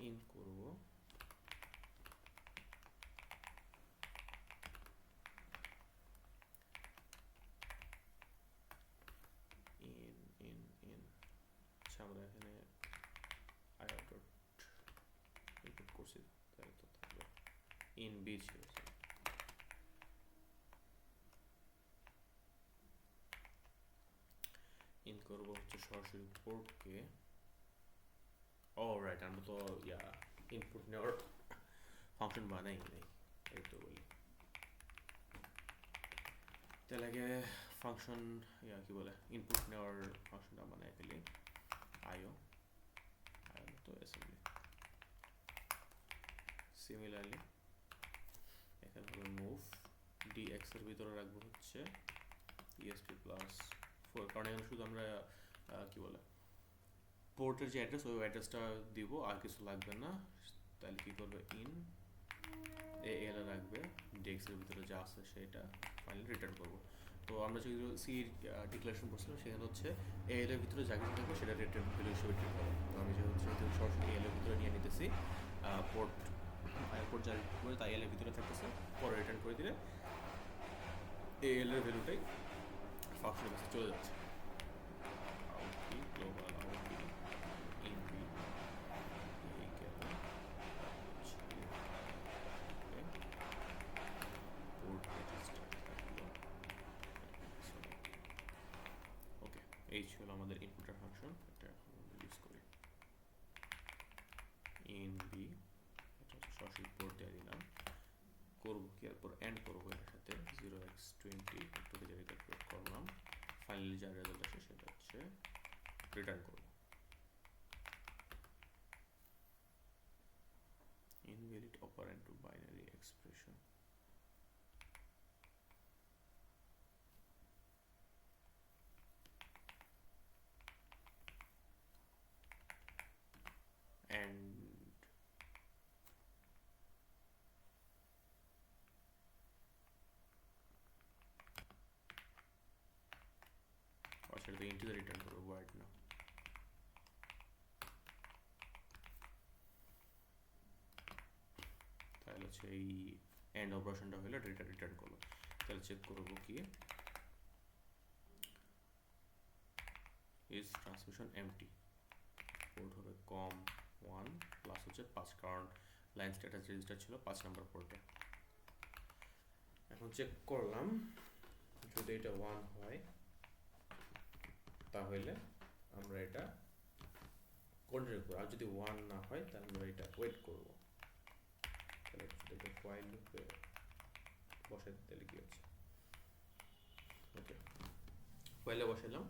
ইন করব আমরা এখানে আইও ডট ইনপুট করছি, তাই তো থাকবে ইন বি ছিল। ইন করব হচ্ছে সরাসরি পোর্টকে। রাইট, আমরা তো ইনপুট নেওয়ার ফাংশন বানাই নাই, এই তো বলি। তাহলে আগে ফাংশন কি বলে ইনপুট নেওয়ার ফাংশনটা বানাই ফেলি। আইও তো অ্যাসেম্বলি। সিমিলারলি এখানে হবে মুভ dx এর ভিতরে রাখবো হচ্ছে ESP+4, কারণ এখানে শুধু আমরা কি বলে পোর্টের যে অ্যাড্রেস ওই অ্যাড্রেসটা দিব, আর কিছু লাগবে না। তাহলে কি করবে, ইন এল রাখবে, dx এর ভিতরে যা আছে সেটা ফাইনালি রিটার্ন করবো। তো আমরা যেগুলো সি ডিক্লারেশন করছিলাম সেখানে হচ্ছে এএল এর ভিতরে যা কিছু থাকবে সেটা রিটার্ন ভ্যালু হিসেবে ট্রিট হবে। তো আমি যেহেতু সরাসরি এএল এর ভিতরে নিয়ে নিতেছি, পোর্ট পোর্ট যা করে তাই এএল এর ভিতরে থাকতেছে, পরে রিটার্ন করে দিলে এএল এর ভ্যালুটাই ফাংশনের কাছে চলে যাচ্ছে। গ্লোবাল আউটবি ইনবি এই গেল পোর্ট রেজিস্টার থাকলো। ওকে, এই ছিল আমাদের ইনপুটের ফাংশন। এটা এখন ইউজ করি ইনবি, এটা সরাসরি পোর্ট দিয়ে দিলাম। করবো কি, এরপর এন্ড করবো এটার সাথে 0x20 একটু যে ক্যালকুলেট করলাম, ফাইনালি যা রেজাল্ট আসে সেটা হচ্ছে রিটার্ন করবো। invalid operand to binary expression. And সেটা তো ইন্টিজার রিটার্ন করবো, ওয়ার্ড না। তাহলে হচ্ছে এই এন্ড অপারেশনটা হলো ডেটা রিটার্ন করলো। তাহলে চেক করবো কি ইজ ট্রান্সমিশন এমটি, পোর্ট হবে কম 1 প্লাস হচ্ছে 5, কারণ লাইন স্ট্যাটাস রেজিস্টার ছিল 5 নাম্বার পোর্টে। এখন চেক করলাম, যদি এটা 1 হয় তাহলে আমরা এটা কন্টিনিউ করব, আর যদি 1 না হয় তাহলে আমরা এটা ওয়েট করব। তাহলে এটাকে হোয়াইল লুপে বসাই দিলে কি হচ্ছে, ওকে হোয়াইলে বসাইলাম।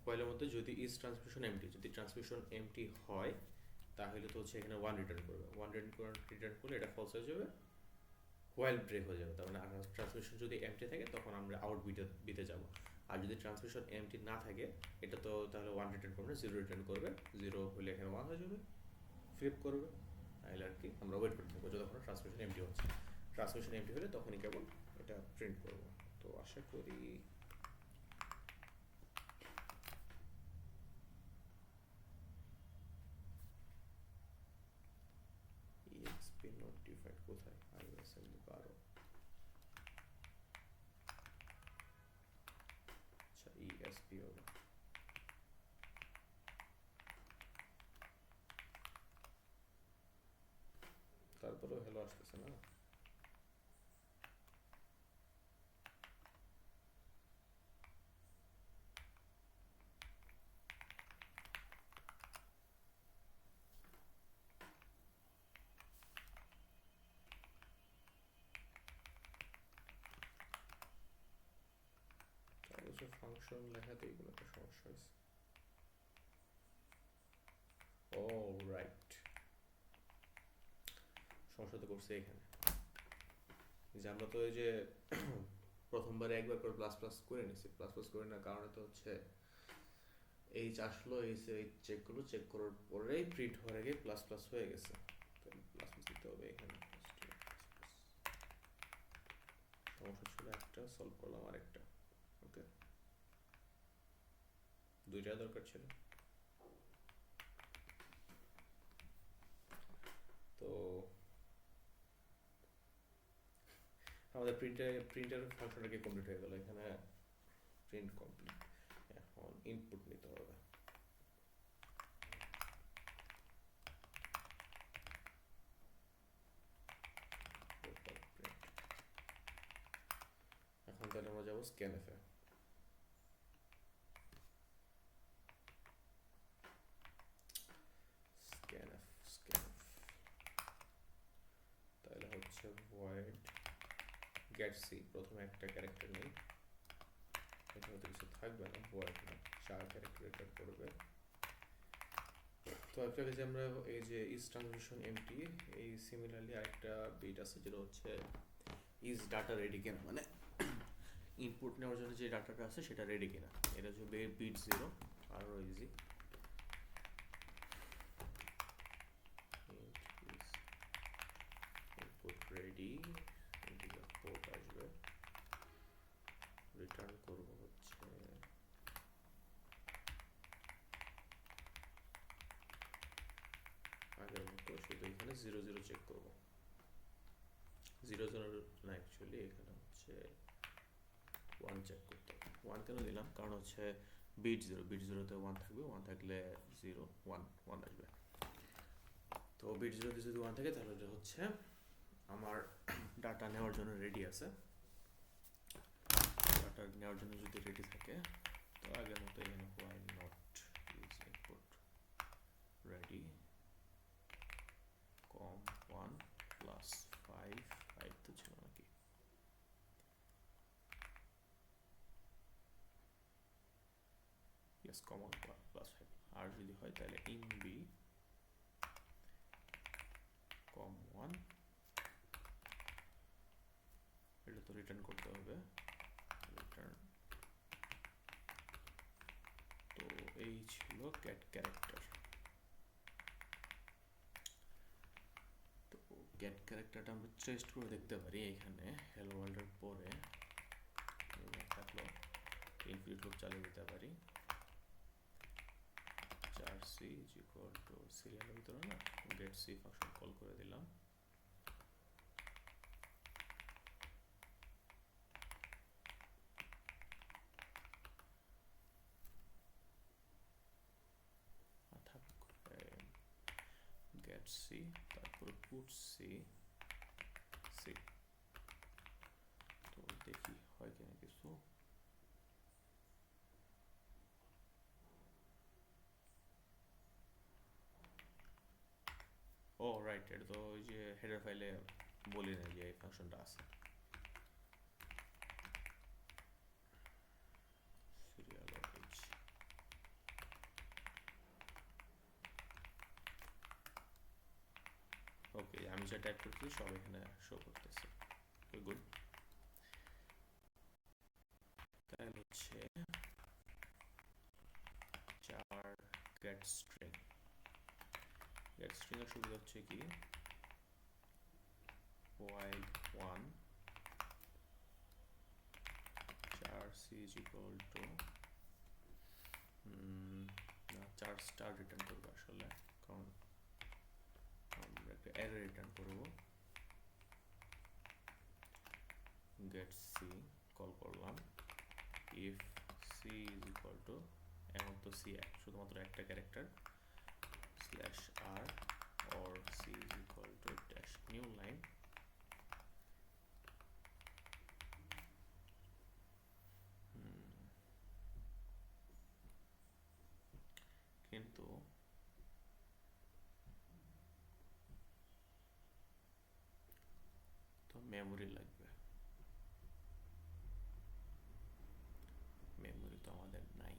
হোয়াইলের মধ্যে যদি ইজ ট্রান্সমিশন এমটি, যদি ট্রান্সমিশন এমটি হয় তাহলে তো হচ্ছে এখানে 1 রিটার্ন করবে, 1 রিটার্ন করলে এটা ফলস হয়ে যাবে, হোয়াইল ব্রেক হয়ে যাবে। তার মানে ট্রান্সমিশন যদি এমটি থাকে তখন আমরা আউট বিতে যাব, আর যদি ট্রান্সমিশন এমটি না থাকে এটা তো তাহলে 1 রিটার্ন করবে না, 0 রিটার্ন করবে। 0 হলে এখানে 1 হয়ে যাবে, ফ্লিপ করবে। তাহলে আর কি আমরা ওয়েট করতে থাকবো যতক্ষণ ট্রান্সমিশন এমটি হচ্ছে। ট্রান্সমিশন এমটি হলে তখনই কেবল এটা প্রিন্ট করব। তো আশা করি EXP নোটিফাইড কোথায়, IOSM 12। আচ্ছা ESP হবে। তারপরেও হ্যালো আসতেছে না। ফাংশন লেখাতে এগুলো একটা সমস্যা হয়েছে। ও রাইট, সমস্যা তো করছে এখানে যে আমরা তো এই যে প্রথমবারে একবার করে প্লাস প্লাস করে নিছি, প্লাস প্লাস করে নেওয়ার কারণে তো হচ্ছে এই আসলো, এই চেক করলো, চেক করার পরেই প্রিন্ট হওয়ার আগে প্লাস প্লাস হয়ে গেছে। তাহলে প্লাস প্লাস দিতে হবে এখানে। সমস্যা ছিল একটা, সলভ করলাম আরেকটা। ওকে, দুইটা দরকার ছিল। তো আমাদের প্রিন্টার ফাংশনটাকে কমপ্লিট হয়ে গেল, এখানে প্রিন্ট কমপ্লিট। এখন ইনপুট নিতে হবে। এখন তাহলে আমরা যাবো স্ক্যানএফে। তাহলে হচ্ছে void get c, প্রথমে একটা ক্যারেক্টার নেই, এখানে তো কিছু থাকবে না, void না, 4 ক্যারেক্টার রেকর্ড করবে। তো একটা যে আমরা এই যে is transition empty, এই সিমিলারলি আরেকটা বিট আছে যেটা হচ্ছে is data ready কিনা, মানে ইনপুট নেওয়ার জন্য যে ডাটাটা আছে সেটা রেডি কিনা। এটা হচ্ছে বিট 0, আরও easy. Input ready, integer port আসবে, রিটার্ন করব হচ্ছে আগের মতো, শুধু এখানে 0 0 চেক করব। 0 0 না, অ্যাকচুয়ালি এখানে হচ্ছে 1 চেক করতে হবে। 1 কেন দিলাম, কারণ হচ্ছে বিট 0তে 1 থাকবে, 1 থাকলে 0 1 1 আসবে। তো বিট 0তে যদি 1 থাকে তাহলে এটা হচ্ছে আমার ডাটা নেওয়ার জন্য রেডি আছে। ডাটা নেওয়ার জন্য যদি রেডি থাকে তো আগের মতো এখানে while not is input ready com 1 plus 5 5 তো ছিল নাকি, ইয়েস কম 1 প্লাস 5। আর যদি হয় তাহলে ইন বি কম 1, এটা তো রিটার্ন করতে হবে, রিটার্ন। তো এই ছিল গেট ক্যারেক্টার। তো গেট ক্যারেক্টারটা আমরা টেস্ট করে দেখতে পারি। এখানে হেলো ওয়ার্ল্ডের পরে থাকলো ইনফিনিট লুপ চালিয়ে দিতে পারি। চার সি ইজ ইকুয়াল টু সিরিয়ালের ভিতরে না গেট সি ফাংশন কল করে দিলাম। গেট সি, তারপরে পুট সি সি। তো দেখি হয় কিনা কিছু। ও রাইট, এটা তো ওই যে হেডার ফাইলে বলি না যে এই ফাংশনটা আছে। সিরিয়াল এইচ, ওকে, আমি যা টাইপ করছি সব এখানে শো করতেছে। গুড। তাহলে হচ্ছে 4 গেট স্ট্রিং। গেট স্ট্রিং এর সুবিধা হচ্ছে কি, while 1 char c is equal to 4 star return করবো আসলে, কারণ আমরা একটা অ্যারে রিটার্ন করবো। গেট সি কল করলাম, if C is equal to, এখন তো সি শুধুমাত্র একটা character, slash R or c is equal to dash new line কিন্তু তো মেমোরি লাগবে, মেমোরি তো আমাদের নাই।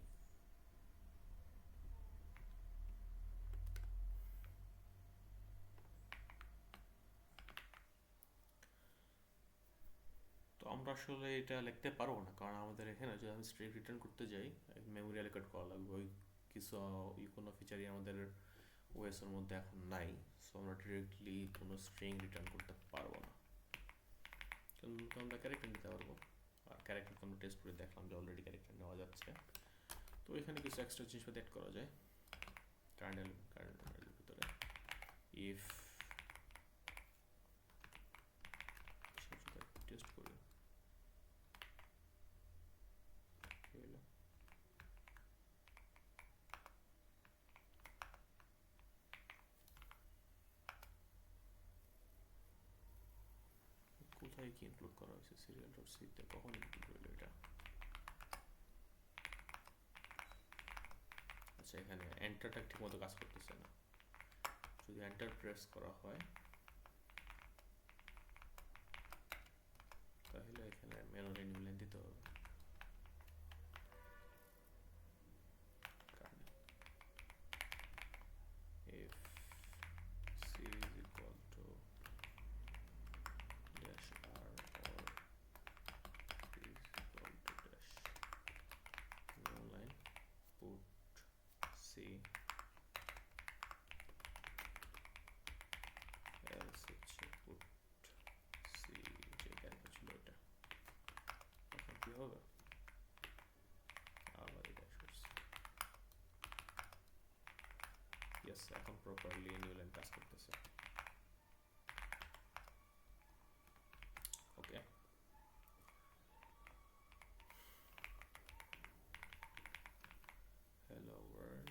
তো আমরা আসলে এটা লিখতে পারবো না, কারণ আমাদের এখানে যদি আমি স্ট্রিং রিটার্ন করতে যাই মেমোরি অ্যালোকেট করা লাগবে। ওই কিছু কোনো ফিচারই আমাদের ওএসের মধ্যে এখন নাই, সো আমরা ডিরেক্টলি কোনো স্ট্রিং রিটার্ন করতে পারবো না। কিন্তু আমরা ক্যারেক্টার নিতে পারবো, আর ক্যারেক্টার তো আমরা টেস্ট করে দেখলাম যে অলরেডি ক্যারেক্টার নেওয়া যাচ্ছে। তো এখানে কিছু এক্সট্রা জিনিসপাতি অ্যাড করা যায় কার্নেলের ভিতরে। ইফ টেস্ট করি কোথায় কি ইনক্লুড করা হয়েছে, সিরিয়াল ডট সিতে কখন ইনক্লুড হইল এটা। আচ্ছা, এখানে এন্টারটা ঠিক মতো কাজ করতেছে না। যদি এন্টার প্রেস করা হয় তাহলে এখানে মেমোরি নিউ লাইন দিতে হবে। if c is equal to dash r or c is equal to dash new line put c else হচ্ছে put c, যে ক্যারেক্টার ছিল এটা, এখন কি হবে ইয়েস, এখন প্রপারলি নিউ লাইন কাজ করতেছে। Okay, hello world.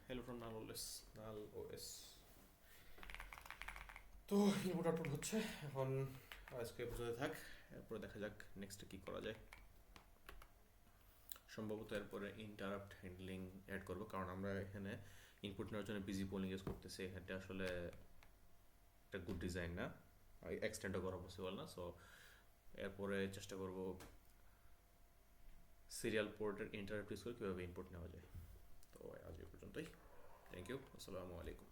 Hello from null OS, null OS. তো ইনপুট আউটপুট হচ্ছে এখন, আজকে বুঝতে থাক, এরপরে দেখা যাক নেক্সটে কী করা যায়। সম্ভবত এরপরে ইন্টারাপ্ট হ্যান্ডলিং অ্যাড করবো, কারণ আমরা এখানে ইনপুট নেওয়ার জন্য বিজি পোলিং ইউজ করতেছি। এটা আসলে একটা গুড ডিজাইন না, এক্সটেন্ডও করা পসিবল না। সো এরপরে চেষ্টা করব সিরিয়াল পোর্টের ইন্টারাপ্ট ইউজ করে কীভাবে ইনপুট নেওয়া যায়। তো আজ এই পর্যন্তই, থ্যাংক ইউ, আসসালামু আলাইকুম।